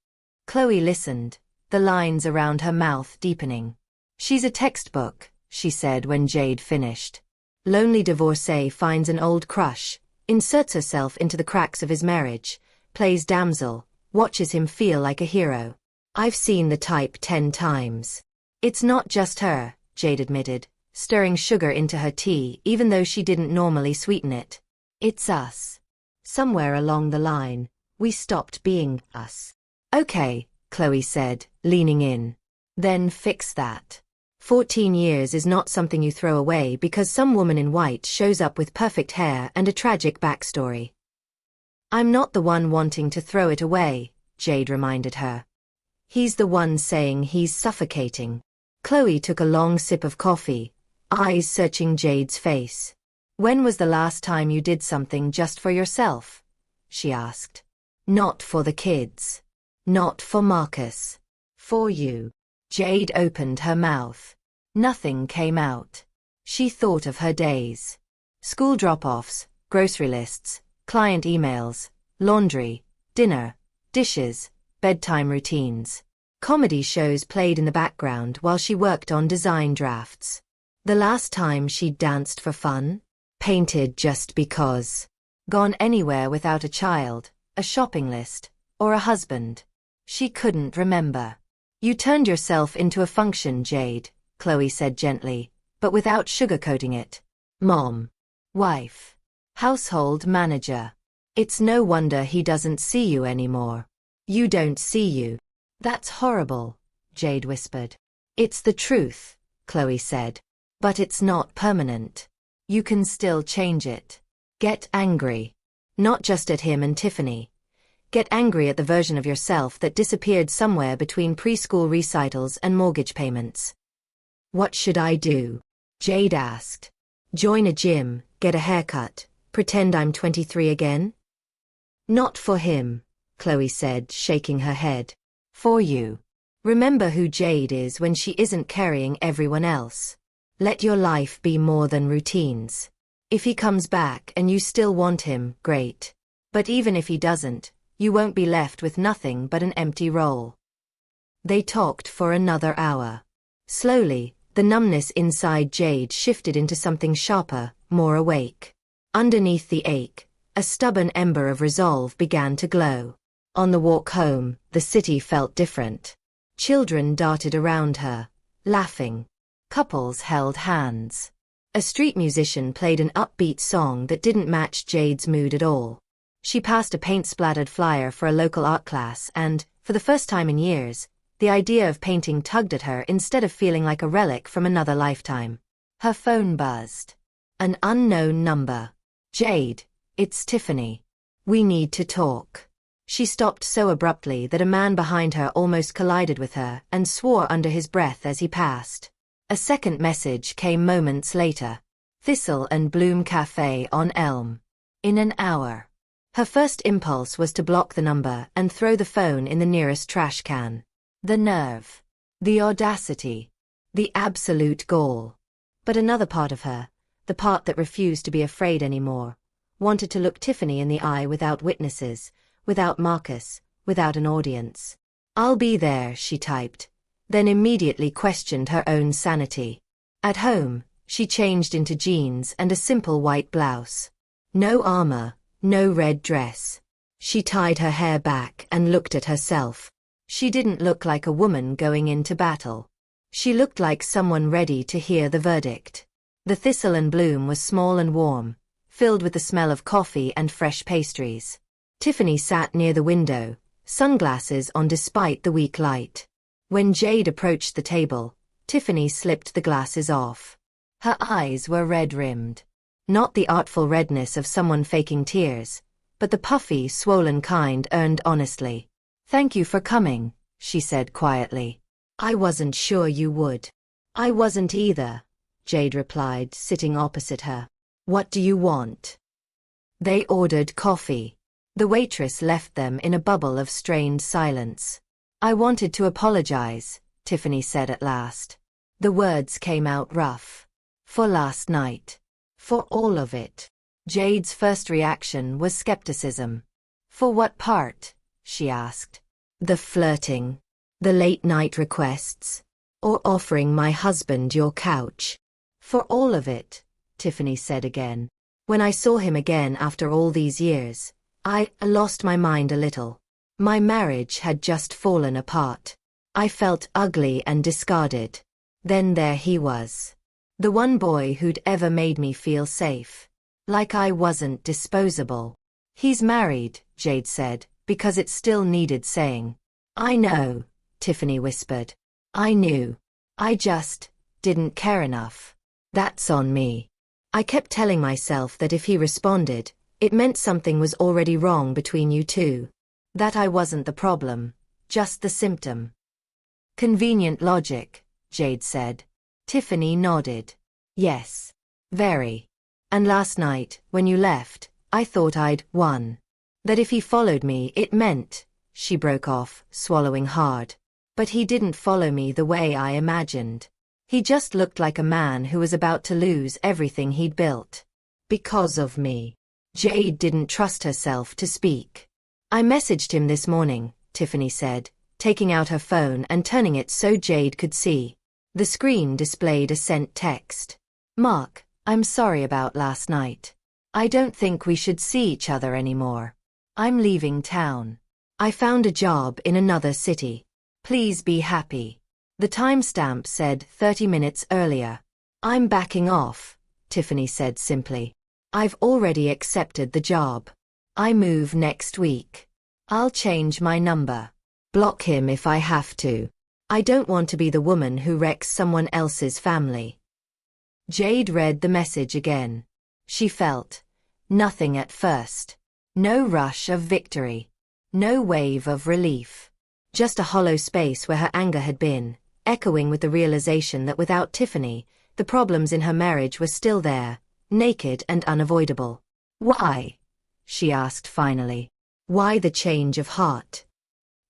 Chloe listened, the lines around her mouth deepening. "She's a textbook," she said when Jade finished. Lonely divorcee finds an old crush, inserts herself into the cracks of his marriage, plays damsel, watches him feel like a hero. "I've seen the type 10 times. It's not just her," Jade admitted, stirring sugar into her tea even though she didn't normally sweeten it. "It's us. Somewhere along the line, we stopped being us." "Okay," Chloe said, leaning in. "Then fix that. 14 years is not something you throw away because some woman in white shows up with perfect hair and a tragic backstory." "I'm not the one wanting to throw it away," Jade reminded her. "He's the one saying he's suffocating." Chloe took a long sip of coffee, eyes searching Jade's face. "When was the last time you did something just for yourself?" she asked. "Not for the kids. Not for Marcus. For you." Jade opened her mouth. Nothing came out. She thought of her days. School drop-offs, grocery lists, client emails, laundry, dinner, dishes, bedtime routines. Comedy shows played in the background while she worked on design drafts. The last time she'd danced for fun? Painted just because. Gone anywhere without a child, a shopping list, or a husband. She couldn't remember. "You turned yourself into a function, Jade," Chloe said gently, but without sugarcoating it. "Mom. Wife. Household manager. It's no wonder he doesn't see you anymore. You don't see you." "That's horrible," Jade whispered. "It's the truth," Chloe said. "But it's not permanent. You can still change it. Get angry. Not just at him and Tiffany. Get angry at the version of yourself that disappeared somewhere between preschool recitals and mortgage payments." "What should I do?" Jade asked. "Join a gym, get a haircut, pretend I'm 23 again?" "Not for him," Chloe said, shaking her head. "For you. Remember who Jade is when she isn't carrying everyone else. Let your life be more than routines. If he comes back and you still want him, great. But even if he doesn't, you won't be left with nothing but an empty role." They talked for another hour. Slowly, the numbness inside Jade shifted into something sharper, more awake. Underneath the ache, a stubborn ember of resolve began to glow. On the walk home, the city felt different. Children darted around her, laughing. Couples held hands. A street musician played an upbeat song that didn't match Jade's mood at all. She passed a paint-splattered flyer for a local art class and, for the first time in years, the idea of painting tugged at her instead of feeling like a relic from another lifetime. Her phone buzzed. An unknown number. "Jade, it's Tiffany. We need to talk." She stopped so abruptly that a man behind her almost collided with her and swore under his breath as he passed. A second message came moments later. "Thistle and Bloom Cafe on Elm. In an hour." Her first impulse was to block the number and throw the phone in the nearest trash can. The nerve. The audacity. The absolute gall. But another part of her, the part that refused to be afraid anymore, wanted to look Tiffany in the eye without witnesses, without Marcus, without an audience. "I'll be there," she typed, then immediately questioned her own sanity. At home, she changed into jeans and a simple white blouse. No armor, no red dress. She tied her hair back and looked at herself. She didn't look like a woman going into battle. She looked like someone ready to hear the verdict. The Thistle and Bloom was small and warm, filled with the smell of coffee and fresh pastries. Tiffany sat near the window, sunglasses on despite the weak light. When Jade approached the table, Tiffany slipped the glasses off. Her eyes were red-rimmed. Not the artful redness of someone faking tears, but the puffy, swollen kind earned honestly. "Thank you for coming," she said quietly. "I wasn't sure you would." "I wasn't either," Jade replied, sitting opposite her. "What do you want?" They ordered coffee. The waitress left them in a bubble of strained silence. "I wanted to apologize," Tiffany said at last. The words came out rough. "For last night. For all of it." Jade's first reaction was skepticism. "For what part?" she asked. "The flirting. The late-night requests. Or offering my husband your couch." "For all of it," Tiffany said again. "When I saw him again after all these years, I lost my mind a little. My marriage had just fallen apart. I felt ugly and discarded. Then there he was. The one boy who'd ever made me feel safe. Like I wasn't disposable." "He's married," Jade said, because it still needed saying. "I know," Tiffany whispered. "I knew. I just didn't care enough. That's on me. I kept telling myself that if he responded, it meant something was already wrong between you two. That I wasn't the problem, just the symptom." "Convenient logic," Jade said. Tiffany nodded. "Yes. Very. And last night, when you left, I thought I'd won. That if he followed me it meant—" She broke off, swallowing hard. "But he didn't follow me the way I imagined. He just looked like a man who was about to lose everything he'd built. Because of me." Jade didn't trust herself to speak. "I messaged him this morning," Tiffany said, taking out her phone and turning it so Jade could see. The screen displayed a sent text. "Mark, I'm sorry about last night. I don't think we should see each other anymore. I'm leaving town. I found a job in another city. Please be happy." The timestamp said 30 minutes earlier. "I'm backing off," Tiffany said simply. "I've already accepted the job. I move next week. I'll change my number. Block him if I have to. I don't want to be the woman who wrecks someone else's family." Jade read the message again. She felt nothing at first. No rush of victory. No wave of relief. Just a hollow space where her anger had been, echoing with the realization that without Tiffany, the problems in her marriage were still there, naked and unavoidable. "Why?" she asked finally. "Why the change of heart?"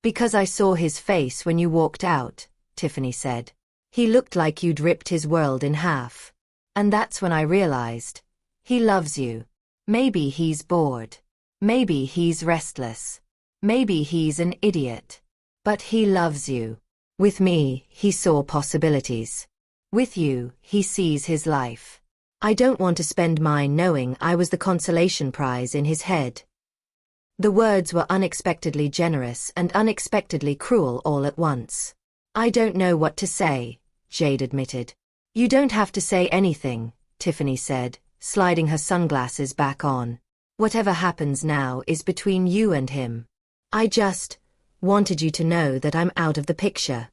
"Because I saw his face when you walked out," Tiffany said. "He looked like you'd ripped his world in half. And that's when I realized. He loves you. Maybe he's bored. Maybe he's restless. Maybe he's an idiot. But he loves you. With me, he saw possibilities. With you, he sees his life. I don't want to spend mine knowing I was the consolation prize in his head." The words were unexpectedly generous and unexpectedly cruel all at once. "I don't know what to say," Jade admitted. "You don't have to say anything," Tiffany said, sliding her sunglasses back on. "Whatever happens now is between you and him. I just wanted you to know that I'm out of the picture."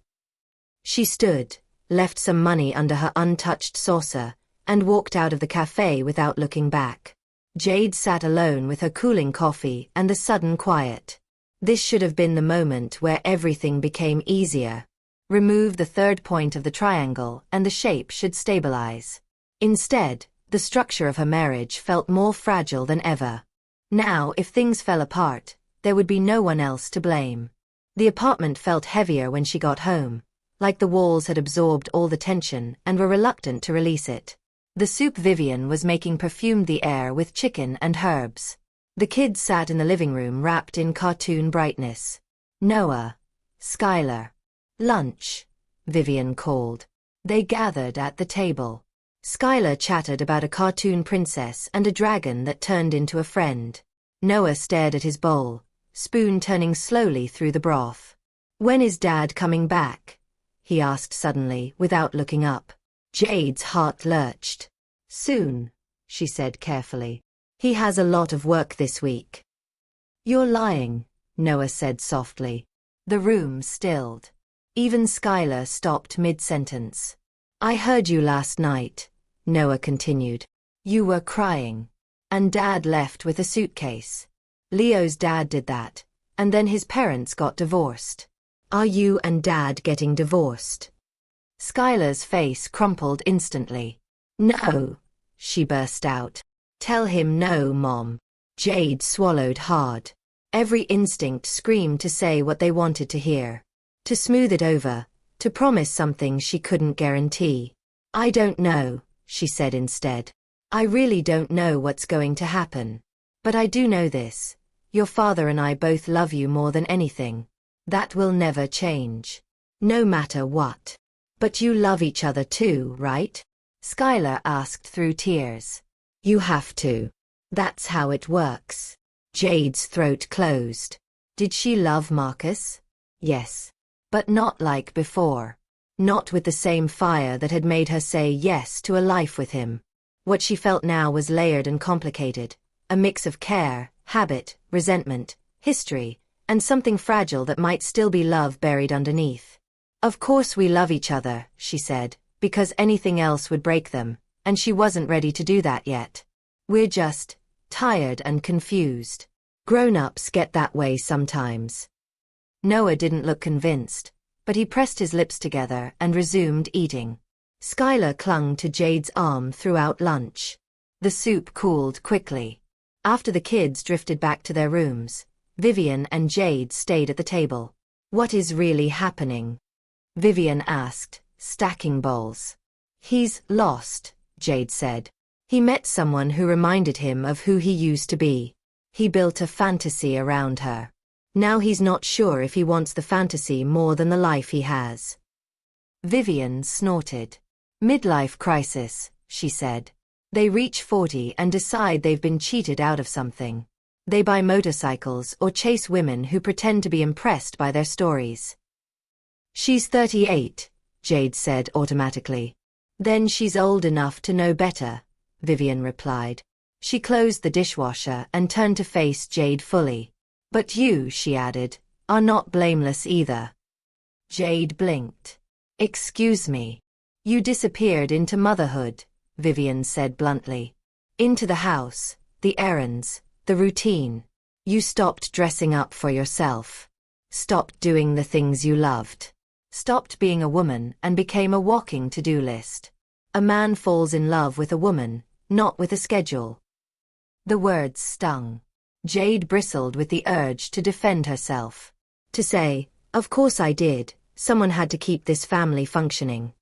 She stood, left some money under her untouched saucer, and walked out of the cafe without looking back. Jade sat alone with her cooling coffee and the sudden quiet. This should have been the moment where everything became easier. Remove the third point of the triangle and the shape should stabilize. Instead, the structure of her marriage felt more fragile than ever. Now, if things fell apart, there would be no one else to blame. The apartment felt heavier when she got home, like the walls had absorbed all the tension and were reluctant to release it. The soup Vivian was making perfumed the air with chicken and herbs. The kids sat in the living room wrapped in cartoon brightness. "Noah. Skylar. Lunch," Vivian called. They gathered at the table. Skylar chattered about a cartoon princess and a dragon that turned into a friend. Noah stared at his bowl, spoon turning slowly through the broth. "When is Dad coming back?" he asked suddenly, without looking up. Jade's heart lurched. "Soon," she said carefully. He has a lot of work this week. You're lying, Noah said softly. The room stilled. Even Skylar stopped mid-sentence. I heard you last night, Noah continued. You were crying. And Dad left with a suitcase. Leo's dad did that, and then his parents got divorced. Are you and Dad getting divorced? Skylar's face crumpled instantly. No, she burst out. Tell him no, Mom. Jade swallowed hard. Every instinct screamed to say what they wanted to hear. To smooth it over, to promise something she couldn't guarantee. I don't know, she said instead. I really don't know what's going to happen. But I do know this. Your father and I both love you more than anything. That will never change. No matter what. But you love each other too, right? Skylar asked through tears. You have to. That's how it works. Jade's throat closed. Did she love Marcus? Yes. But not like before. Not with the same fire that had made her say yes to a life with him. What she felt now was layered and complicated. A mix of care, habit, resentment, history, and something fragile that might still be love buried underneath. Of course we love each other, she said, because anything else would break them, and she wasn't ready to do that yet. We're just tired and confused. Grown-ups get that way sometimes. Noah didn't look convinced, but he pressed his lips together and resumed eating. Skylar clung to Jade's arm throughout lunch. The soup cooled quickly. After the kids drifted back to their rooms, Vivian and Jade stayed at the table. What is really happening? Vivian asked, stacking bowls. He's lost, Jade said. He met someone who reminded him of who he used to be. He built a fantasy around her. Now he's not sure if he wants the fantasy more than the life he has. Vivian snorted. Midlife crisis, she said. They reach 40 and decide they've been cheated out of something. They buy motorcycles or chase women who pretend to be impressed by their stories. She's 38, Jade said automatically. Then she's old enough to know better, Vivian replied. She closed the dishwasher and turned to face Jade fully. But you, she added, are not blameless either. Jade blinked. Excuse me. You disappeared into motherhood, Vivian said bluntly. Into the house, the errands, the routine. You stopped dressing up for yourself. Stopped doing the things you loved. Stopped being a woman and became a walking to-do list. A man falls in love with a woman, not with a schedule. The words stung. Jade bristled with the urge to defend herself. To say, of course I did, someone had to keep this family functioning.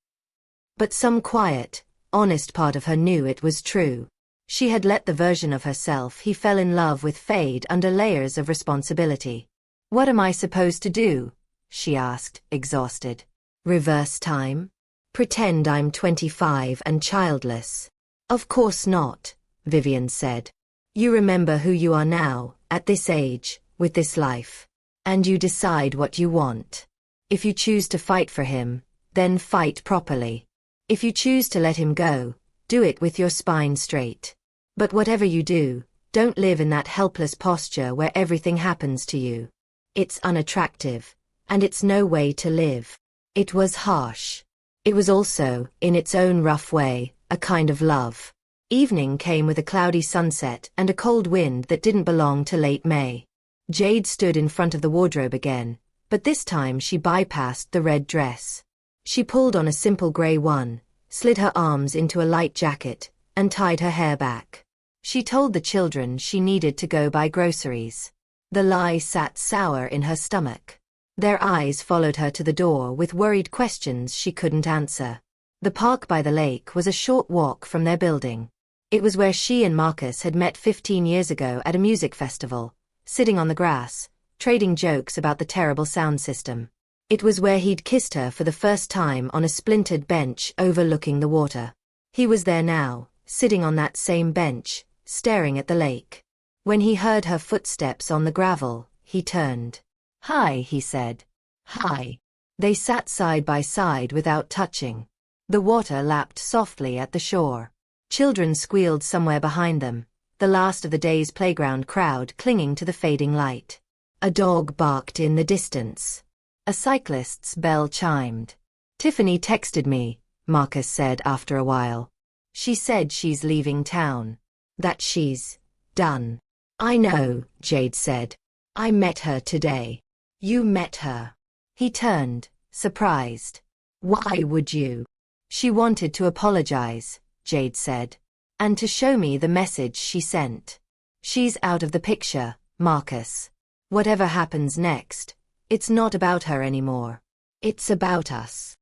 But some quiet, honest part of her knew it was true. She had let the version of herself he fell in love with fade under layers of responsibility. What am I supposed to do? She asked, exhausted. Reverse time? Pretend I'm 25 and childless? Of course not, Vivian said. You remember who you are now, at this age, with this life. And you decide what you want. If you choose to fight for him, then fight properly. If you choose to let him go, do it with your spine straight. But whatever you do, don't live in that helpless posture where everything happens to you. It's unattractive, and it's no way to live. It was harsh. It was also, in its own rough way, a kind of love. Evening came with a cloudy sunset and a cold wind that didn't belong to late May. Jade stood in front of the wardrobe again, but this time she bypassed the red dress. She pulled on a simple gray one, slid her arms into a light jacket, and tied her hair back. She told the children she needed to go buy groceries. The lie sat sour in her stomach. Their eyes followed her to the door with worried questions she couldn't answer. The park by the lake was a short walk from their building. It was where she and Marcus had met 15 years ago at a music festival, sitting on the grass, trading jokes about the terrible sound system. It was where he'd kissed her for the first time on a splintered bench overlooking the water. He was there now, sitting on that same bench, staring at the lake. When he heard her footsteps on the gravel, he turned. "Hi," he said. "Hi." They sat side by side without touching. The water lapped softly at the shore. Children squealed somewhere behind them. the last of the day's playground crowd clinging to the fading light. A dog barked in the distance. A cyclist's bell chimed. "Tiffany texted me," Marcus said after a while. "She said she's leaving town. That she's done." "I know," Jade said. "I met her today." "You met her?" He turned, surprised. "Why would you?" "She wanted to apologize," Jade said. "And to show me the message she sent. She's out of the picture, Marcus. Whatever happens next, it's not about her anymore. It's about us."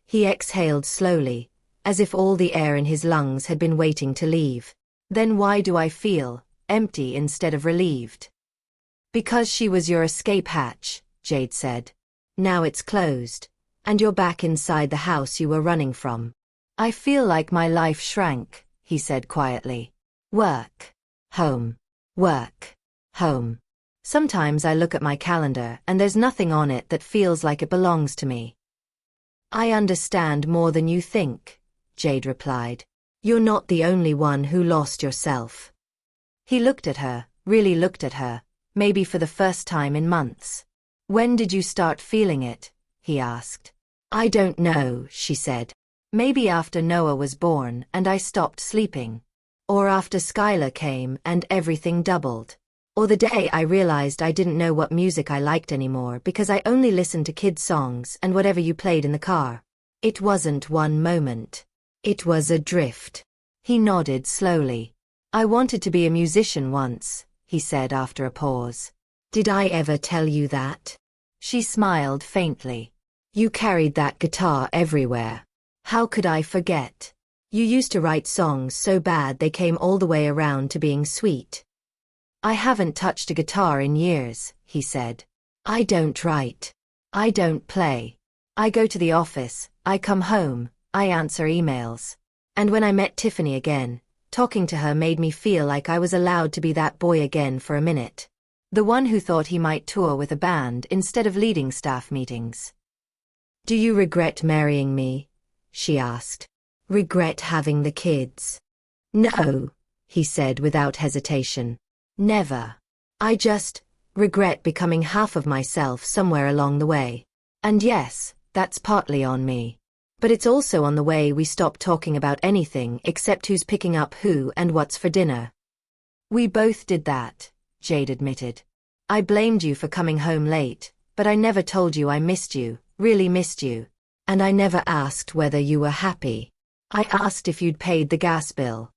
He exhaled slowly, as if all the air in his lungs had been waiting to leave. "Then why do I feel empty instead of relieved?" "Because she was your escape hatch," Jade said. "Now it's closed, and you're back inside the house you were running from." "I feel like my life shrank," he said quietly. "Work. Home. Work. Home. Sometimes I look at my calendar and there's nothing on it that feels like it belongs to me." "I understand more than you think," Jade replied. "You're not the only one who lost yourself." He looked at her, really looked at her, maybe for the first time in months. "When did you start feeling it?" he asked. "I don't know," she said. "Maybe after Noah was born and I stopped sleeping. Or after Skylar came and everything doubled. Or the day I realized I didn't know what music I liked anymore because I only listened to kids' songs and whatever you played in the car. It wasn't one moment. It was a drift." He nodded slowly. "I wanted to be a musician once," he said after a pause. "Did I ever tell you that?" She smiled faintly. "You carried that guitar everywhere. How could I forget? You used to write songs so bad they came all the way around to being sweet." "I haven't touched a guitar in years," he said. "I don't write. I don't play. I go to the office, I come home, I answer emails. And when I met Tiffany again, talking to her made me feel like I was allowed to be that boy again for a minute. The one who thought he might tour with a band instead of leading staff meetings." "Do you regret marrying me?" she asked. "Regret having the kids?" "No," he said without hesitation. "Never. I just regret becoming half of myself somewhere along the way. And yes, that's partly on me. But it's also on the way we stopped talking about anything except who's picking up who and what's for dinner." "We both did that," Jade admitted. "I blamed you for coming home late, but I never told you I missed you, really missed you. And I never asked whether you were happy. I asked if you'd paid the gas bill."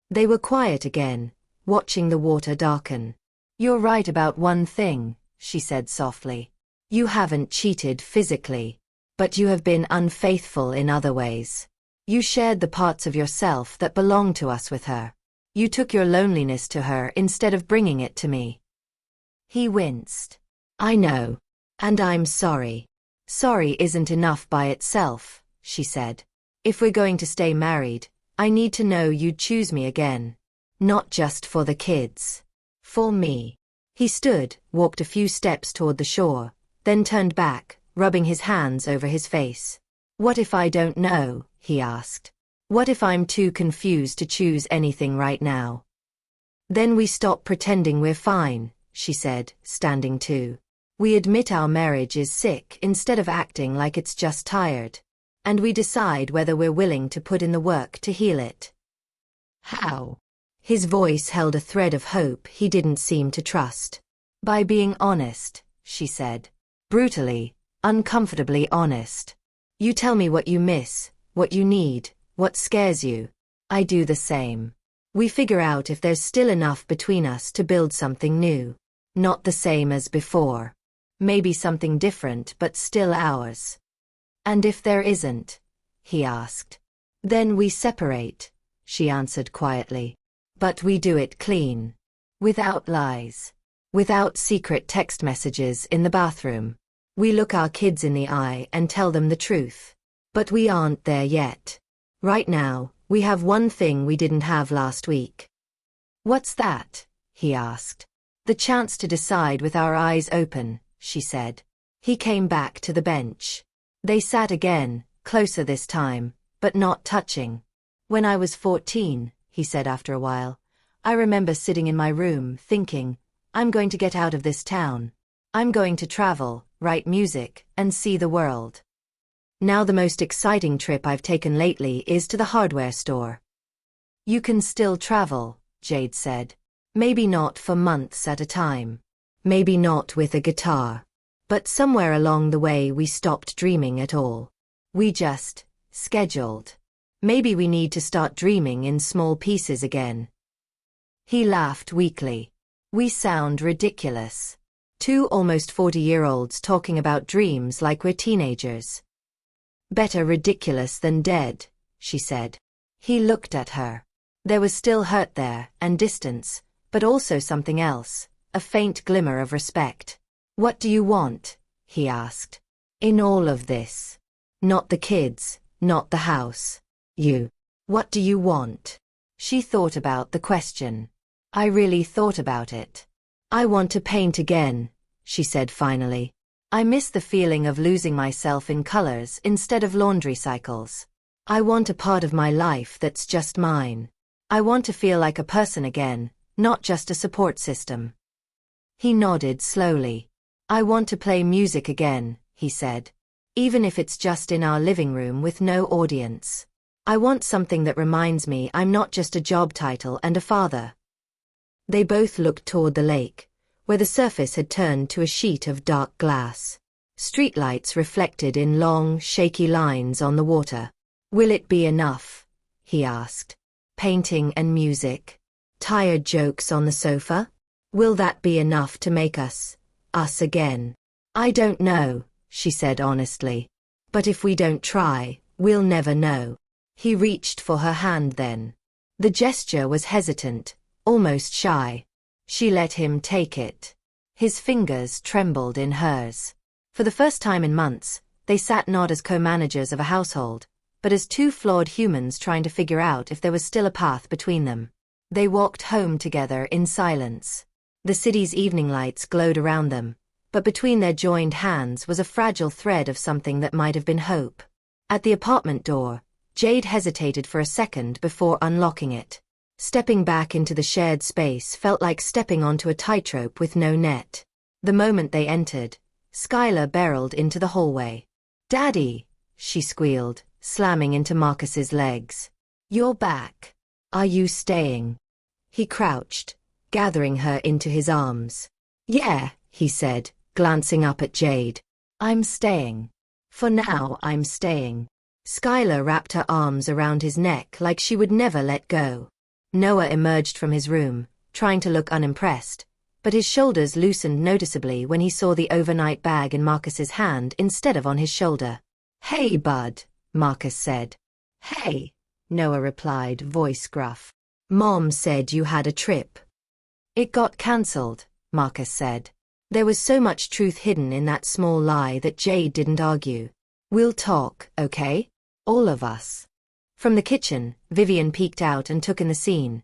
They were quiet again, watching the water darken. "You're right about one thing," she said softly. "You haven't cheated physically. But you have been unfaithful in other ways. You shared the parts of yourself that belonged to us with her. You took your loneliness to her instead of bringing it to me." He winced. "I know. And I'm sorry." "Sorry isn't enough by itself," she said. "If we're going to stay married, I need to know you'd choose me again. Not just for the kids. For me." He stood, walked a few steps toward the shore, then turned back, rubbing his hands over his face. "What if I don't know?" he asked. "What if I'm too confused to choose anything right now?" "Then we stop pretending we're fine," she said, standing too. "We admit our marriage is sick instead of acting like it's just tired. And we decide whether we're willing to put in the work to heal it." "How?" His voice held a thread of hope he didn't seem to trust. "By being honest," she said. "Brutally, uncomfortably honest. You tell me what you miss, what you need, what scares you. I do the same. We figure out if there's still enough between us to build something new. Not the same as before. Maybe something different but still ours." "And if there isn't?" he asked. "Then we separate," she answered quietly. "But we do it clean. Without lies. Without secret text messages in the bathroom. We look our kids in the eye and tell them the truth. But we aren't there yet. Right now, we have one thing we didn't have last week." "What's that?" he asked. "The chance to decide with our eyes open," she said. He came back to the bench. They sat again, closer this time, but not touching. "When I was 14, he said after a while, I remember sitting in my room, thinking, I'm going to get out of this town. I'm going to travel, write music, and see the world. Now the most exciting trip I've taken lately is to the hardware store. You can still travel, Jade said. Maybe not for months at a time. Maybe not with a guitar. But somewhere along the way we stopped dreaming at all. We just scheduled. Maybe we need to start dreaming in small pieces again. He laughed weakly. We sound ridiculous. Two almost 40-year-olds talking about dreams like we're teenagers. Better ridiculous than dead, she said. He looked at her. There was still hurt there, and distance, but also something else, a faint glimmer of respect. What do you want? He asked. In all of this. Not the kids, not the house. You. What do you want? She thought about the question. I really thought about it. I want to paint again, she said finally. I miss the feeling of losing myself in colors instead of laundry cycles. I want a part of my life that's just mine. I want to feel like a person again, not just a support system. He nodded slowly. I want to play music again, he said. Even if it's just in our living room with no audience. I want something that reminds me I'm not just a job title and a father. They both looked toward the lake, where the surface had turned to a sheet of dark glass. Streetlights reflected in long, shaky lines on the water. Will it be enough? He asked. Painting and music? Tired jokes on the sofa? Will that be enough to make us again? I don't know, she said honestly. But if we don't try, we'll never know. He reached for her hand then. The gesture was hesitant, almost shy. She let him take it. His fingers trembled in hers. For the first time in months, they sat not as co-managers of a household, but as two flawed humans trying to figure out if there was still a path between them. They walked home together in silence. The city's evening lights glowed around them, but between their joined hands was a fragile thread of something that might have been hope. At the apartment door, Jade hesitated for a second before unlocking it. Stepping back into the shared space felt like stepping onto a tightrope with no net. The moment they entered, Skylar barreled into the hallway. Daddy, she squealed, slamming into Marcus's legs. You're back. Are you staying? He crouched, gathering her into his arms. Yeah, he said, glancing up at Jade. I'm staying. For now, I'm staying. Skylar wrapped her arms around his neck like she would never let go. Noah emerged from his room, trying to look unimpressed, but his shoulders loosened noticeably when he saw the overnight bag in Marcus's hand instead of on his shoulder. Hey, bud, Marcus said. Hey, Noah replied, voice gruff. Mom said you had a trip. It got cancelled, Marcus said. There was so much truth hidden in that small lie that Jade didn't argue. We'll talk, okay? All of us. From the kitchen, Vivian peeked out and took in the scene.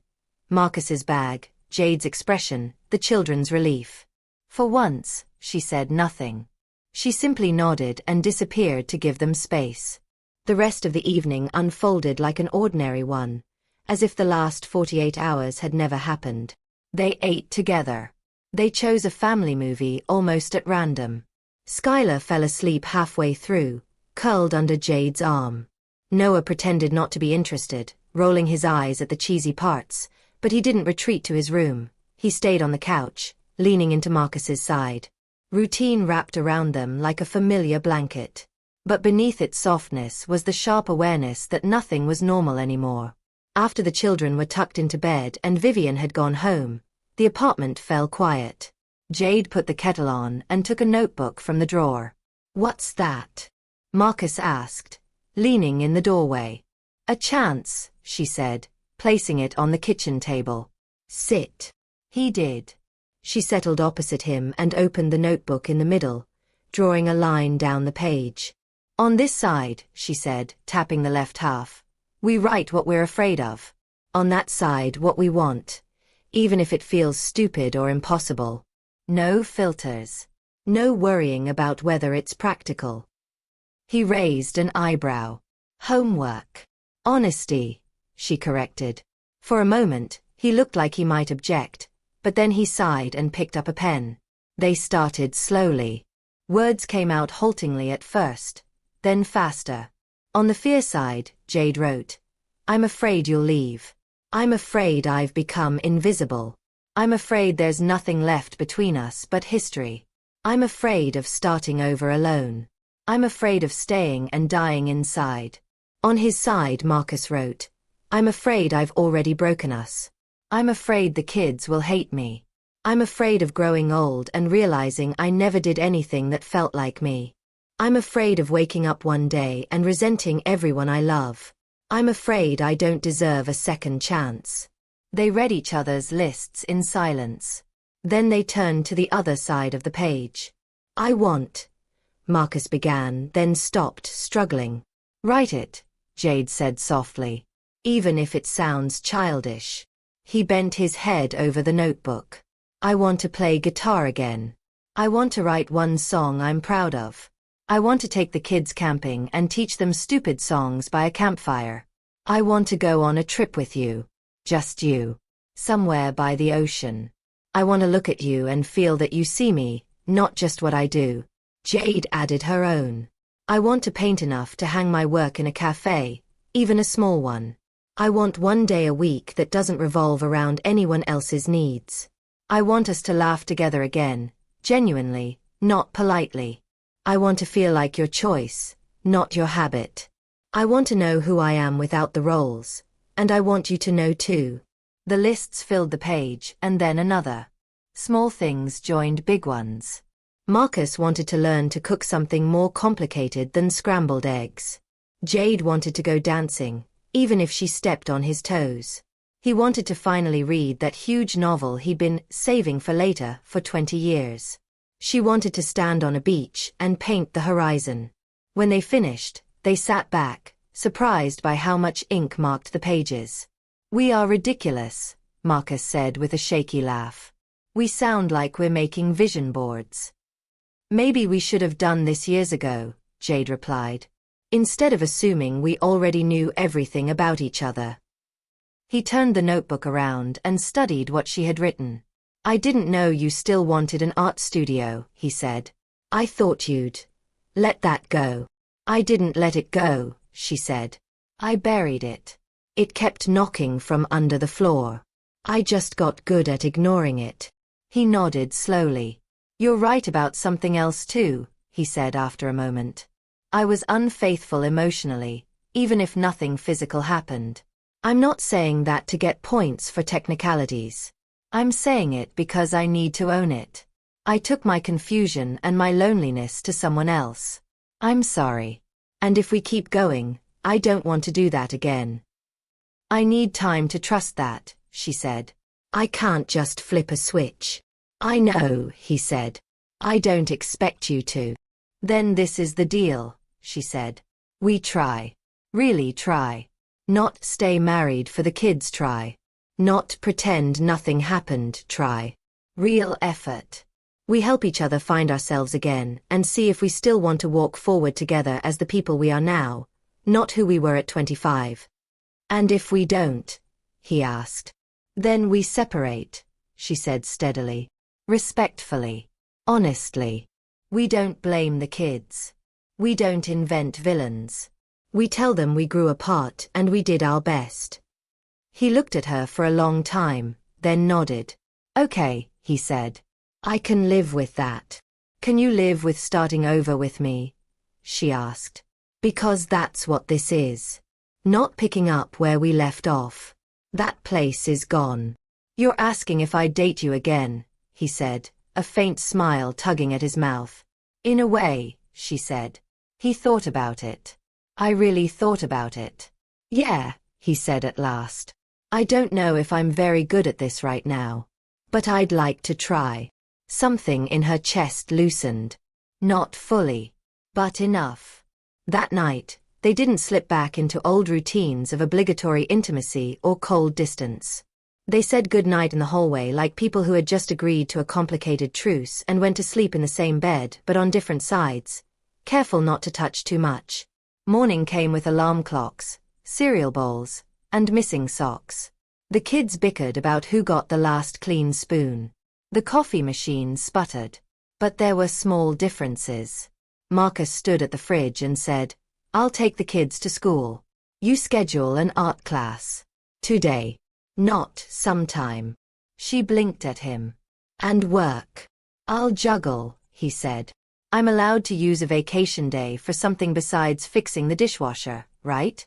Marcus's bag, Jade's expression, the children's relief. For once, she said nothing. She simply nodded and disappeared to give them space. The rest of the evening unfolded like an ordinary one, as if the last 48 hours had never happened. They ate together. They chose a family movie almost at random. Skylar fell asleep halfway through, curled under Jade's arm. Noah pretended not to be interested, rolling his eyes at the cheesy parts, but he didn't retreat to his room. He stayed on the couch, leaning into Marcus's side. Routine wrapped around them like a familiar blanket. But beneath its softness was the sharp awareness that nothing was normal anymore. After the children were tucked into bed and Vivian had gone home, the apartment fell quiet. Jade put the kettle on and took a notebook from the drawer. What's that? Marcus asked, leaning in the doorway. A chance, she said, placing it on the kitchen table. Sit. He did. She settled opposite him and opened the notebook in the middle, drawing a line down the page. On this side, she said, tapping the left half, we write what we're afraid of. On that side, what we want, even if it feels stupid or impossible. No filters. No worrying about whether it's practical. He raised an eyebrow. Homework. Honesty, she corrected. For a moment, He looked like he might object, but then he sighed and picked up a pen. They started slowly. Words came out haltingly at first, then faster. On the fear side, Jade wrote, "I'm afraid you'll leave. I'm afraid I've become invisible. I'm afraid there's nothing left between us but history. I'm afraid of starting over alone. I'm afraid of staying and dying inside." On his side, Marcus wrote, "I'm afraid I've already broken us. I'm afraid the kids will hate me. I'm afraid of growing old and realizing I never did anything that felt like me. I'm afraid of waking up one day and resenting everyone I love. I'm afraid I don't deserve a second chance." They read each other's lists in silence. Then they turned to the other side of the page. "I want," Marcus began, then stopped, struggling. "Write it," Jade said softly. "Even if it sounds childish." He bent his head over the notebook. "I want to play guitar again. I want to write one song I'm proud of. I want to take the kids camping and teach them stupid songs by a campfire. I want to go on a trip with you. Just you. Somewhere by the ocean. I want to look at you and feel that you see me, not just what I do." Jade added her own. "I want to paint enough to hang my work in a cafe, even a small one. I want one day a week that doesn't revolve around anyone else's needs. I want us to laugh together again, genuinely, not politely. I want to feel like your choice, not your habit. I want to know who I am without the roles, and I want you to know too." The lists filled the page, and then another. Small things joined big ones. Marcus wanted to learn to cook something more complicated than scrambled eggs. Jade wanted to go dancing, even if she stepped on his toes. He wanted to finally read that huge novel he'd been saving for later for 20 years. She wanted to stand on a beach and paint the horizon. When they finished, they sat back, surprised by how much ink marked the pages. "We are ridiculous," Marcus said with a shaky laugh. "We sound like we're making vision boards." "Maybe we should have done this years ago," Jade replied. "Instead of assuming we already knew everything about each other." He turned the notebook around and studied what she had written. "I didn't know you still wanted an art studio," he said. "I thought you'd let that go." "I didn't let it go," she said. "I buried it. It kept knocking from under the floor. I just got good at ignoring it." He nodded slowly. "You're right about something else too," he said after a moment. "I was unfaithful emotionally, even if nothing physical happened. I'm not saying that to get points for technicalities. I'm saying it because I need to own it. I took my confusion and my loneliness to someone else. I'm sorry. And if we keep going, I don't want to do that again." "I need time to trust that," she said. "I can't just flip a switch." "I know," he said. "I don't expect you to." "Then this is the deal," she said. "We try. Really try. Not stay married for the kids try. Not pretend nothing happened try. Real effort. We help each other find ourselves again and see if we still want to walk forward together as the people we are now, not who we were at 25. "And if we don't?" he asked. "Then we separate," she said steadily. Respectfully. Honestly. We don't blame the kids. We don't invent villains. We tell them we grew apart and we did our best." He looked at her for a long time, then nodded. "Okay," he said. "I can live with that." "Can you live with starting over with me?" she asked. "Because that's what this is. Not picking up where we left off. That place is gone." "You're asking if I'd date you again," he said, a faint smile tugging at his mouth. "In a way," she said. He thought about it. "I really thought about it." "Yeah," he said at last. "I don't know if I'm very good at this right now. But I'd like to try." Something in her chest loosened. Not fully. But enough. That night, they didn't slip back into old routines of obligatory intimacy or cold distance. They said goodnight in the hallway like people who had just agreed to a complicated truce and went to sleep in the same bed but on different sides, careful not to touch too much. Morning came with alarm clocks, cereal bowls, and missing socks. The kids bickered about who got the last clean spoon. The coffee machine sputtered. But there were small differences. Marcus stood at the fridge and said, "I'll take the kids to school. You schedule an art class. Today. Not sometime." She blinked at him. "And work." "I'll juggle," he said. "I'm allowed to use a vacation day for something besides fixing the dishwasher, right?"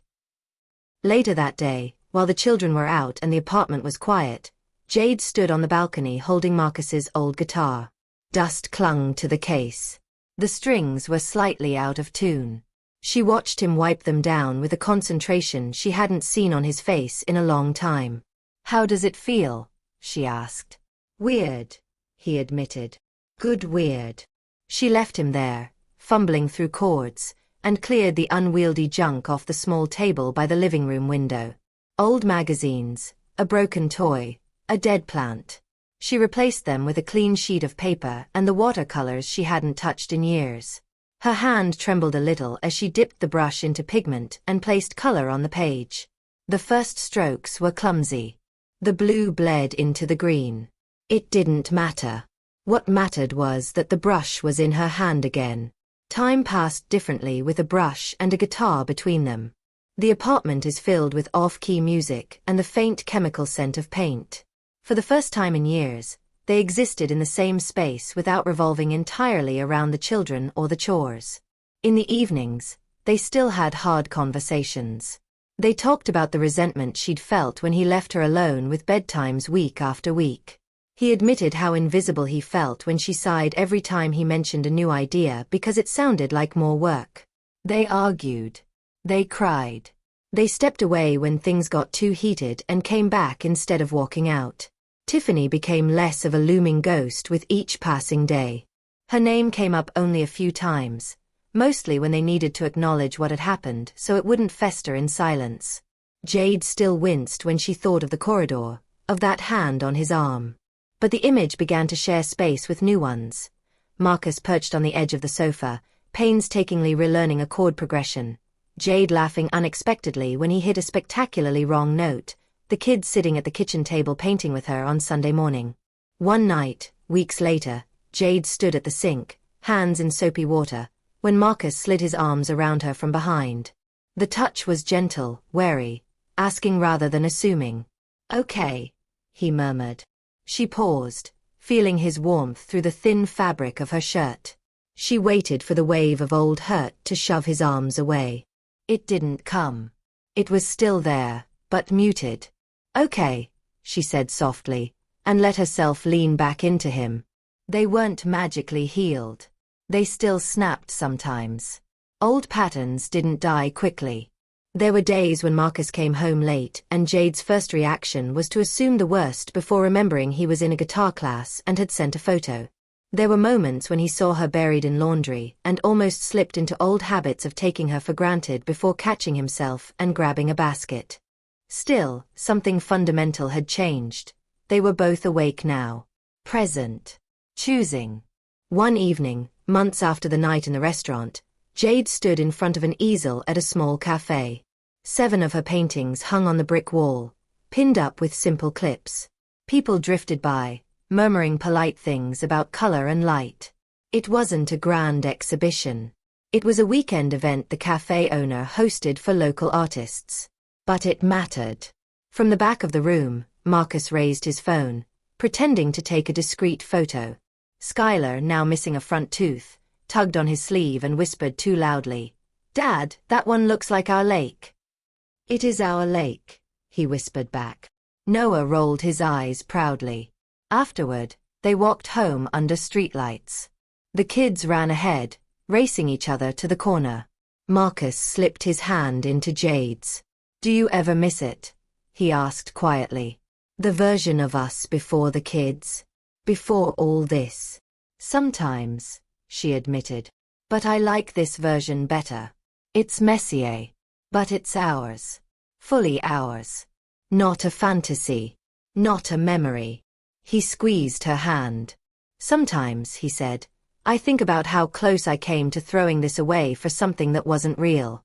Later that day, while the children were out and the apartment was quiet, Jade stood on the balcony holding Marcus's old guitar. Dust clung to the case. The strings were slightly out of tune. She watched him wipe them down with a concentration she hadn't seen on his face in a long time. "How does it feel?" she asked. "Weird," he admitted. "Good weird." She left him there, fumbling through chords, and cleared the unwieldy junk off the small table by the living room window. Old magazines, a broken toy, a dead plant. She replaced them with a clean sheet of paper and the watercolors she hadn't touched in years. Her hand trembled a little as she dipped the brush into pigment and placed color on the page. The first strokes were clumsy. The blue bled into the green. It didn't matter. What mattered was that the brush was in her hand again. Time passed differently with a brush and a guitar between them. The apartment is filled with off-key music and the faint chemical scent of paint. For the first time in years, they existed in the same space without revolving entirely around the children or the chores. In the evenings, they still had hard conversations. They talked about the resentment she'd felt when he left her alone with bedtimes week after week. He admitted how invisible he felt when she sighed every time he mentioned a new idea because it sounded like more work. They argued. They cried. They stepped away when things got too heated and came back instead of walking out. Tiffany became less of a looming ghost with each passing day. Her name came up only a few times, mostly when they needed to acknowledge what had happened so it wouldn't fester in silence. Jade still winced when she thought of the corridor, of that hand on his arm. But the image began to share space with new ones. Marcus perched on the edge of the sofa, painstakingly relearning a chord progression. Jade laughing unexpectedly when he hit a spectacularly wrong note. The kids sitting at the kitchen table painting with her on Sunday morning. One night, weeks later, Jade stood at the sink, hands in soapy water, when Marcus slid his arms around her from behind. The touch was gentle, wary, asking rather than assuming. "Okay," he murmured. She paused, feeling his warmth through the thin fabric of her shirt. She waited for the wave of old hurt to shove his arms away. It didn't come. It was still there, but muted. "Okay," she said softly, and let herself lean back into him. They weren't magically healed. They still snapped sometimes. Old patterns didn't die quickly. There were days when Marcus came home late and Jade's first reaction was to assume the worst before remembering he was in a guitar class and had sent a photo. There were moments when he saw her buried in laundry and almost slipped into old habits of taking her for granted before catching himself and grabbing a basket. Still, something fundamental had changed. They were both awake now. Present. Choosing. One evening, months after the night in the restaurant, Jade stood in front of an easel at a small cafe. 7 of her paintings hung on the brick wall, pinned up with simple clips. People drifted by, murmuring polite things about color and light. It wasn't a grand exhibition. It was a weekend event the cafe owner hosted for local artists. But it mattered. From the back of the room, Marcus raised his phone, pretending to take a discreet photo. Skylar, now missing a front tooth, tugged on his sleeve and whispered too loudly, "Dad, that one looks like our lake." "It is our lake," he whispered back. Noah rolled his eyes proudly. Afterward, they walked home under streetlights. The kids ran ahead, racing each other to the corner. Marcus slipped his hand into Jade's. "Do you ever miss it?" he asked quietly. "The version of us before the kids? Before all this?" "Sometimes," she admitted. "But I like this version better. It's messier. But it's ours. Fully ours. Not a fantasy. Not a memory." He squeezed her hand. "Sometimes," he said, "I think about how close I came to throwing this away for something that wasn't real."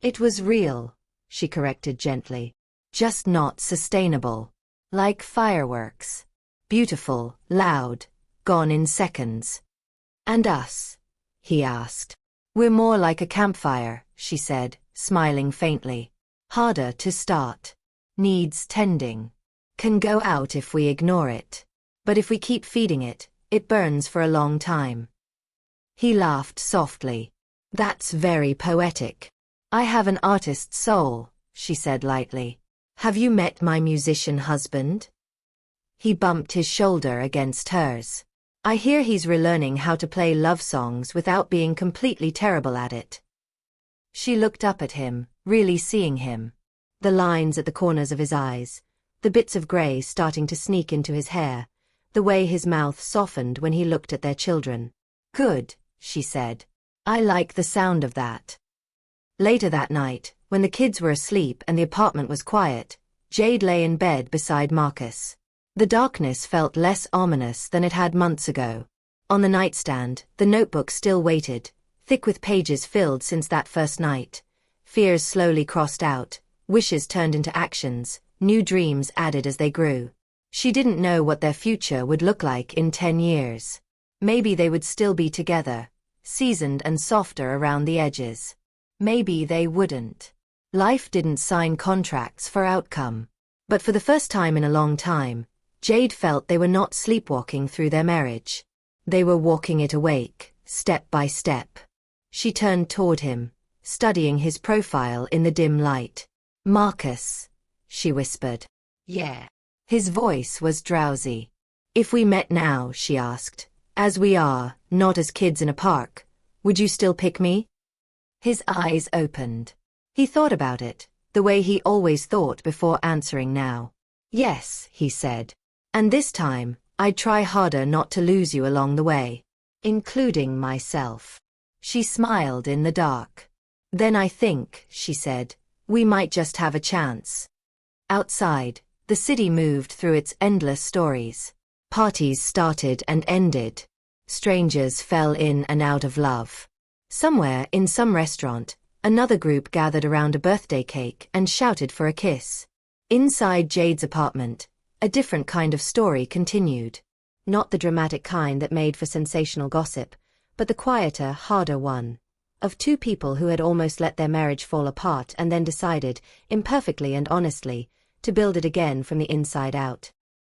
"It was real," she corrected gently. Just not sustainable. Like fireworks. Beautiful, loud, gone in seconds. And us? He asked. We're more like a campfire, she said, smiling faintly. Harder to start. Needs tending. Can go out if we ignore it. But if we keep feeding it, it burns for a long time. He laughed softly. That's very poetic. I have an artist's soul, she said lightly. Have you met my musician husband? He bumped his shoulder against hers. I hear he's relearning how to play love songs without being completely terrible at it. She looked up at him, really seeing him. The lines at the corners of his eyes, the bits of grey starting to sneak into his hair, the way his mouth softened when he looked at their children. Good, she said. I like the sound of that. Later that night, when the kids were asleep and the apartment was quiet, Jade lay in bed beside Marcus. The darkness felt less ominous than it had months ago. On the nightstand, the notebook still waited, thick with pages filled since that first night. Fears slowly crossed out, wishes turned into actions, new dreams added as they grew. She didn't know what their future would look like in 10 years. Maybe they would still be together, seasoned and softer around the edges. Maybe they wouldn't. Life didn't sign contracts for outcome. But for the first time in a long time, Jade felt they were not sleepwalking through their marriage. They were walking it awake, step by step. She turned toward him, studying his profile in the dim light. Marcus, she whispered. Yeah. His voice was drowsy. If we met now, she asked, as we are, not as kids in a park, would you still pick me? His eyes opened. He thought about it, the way he always thought before answering now. Yes, he said. And this time, I'd try harder not to lose you along the way. Including myself. She smiled in the dark. Then I think, she said, we might just have a chance. Outside, the city moved through its endless stories. Parties started and ended. Strangers fell in and out of love. Somewhere, in some restaurant, another group gathered around a birthday cake and shouted for a kiss. Inside Jade's apartment, a different kind of story continued. Not the dramatic kind that made for sensational gossip, but the quieter, harder one. Of two people who had almost let their marriage fall apart and then decided, imperfectly and honestly, to build it again from the inside out.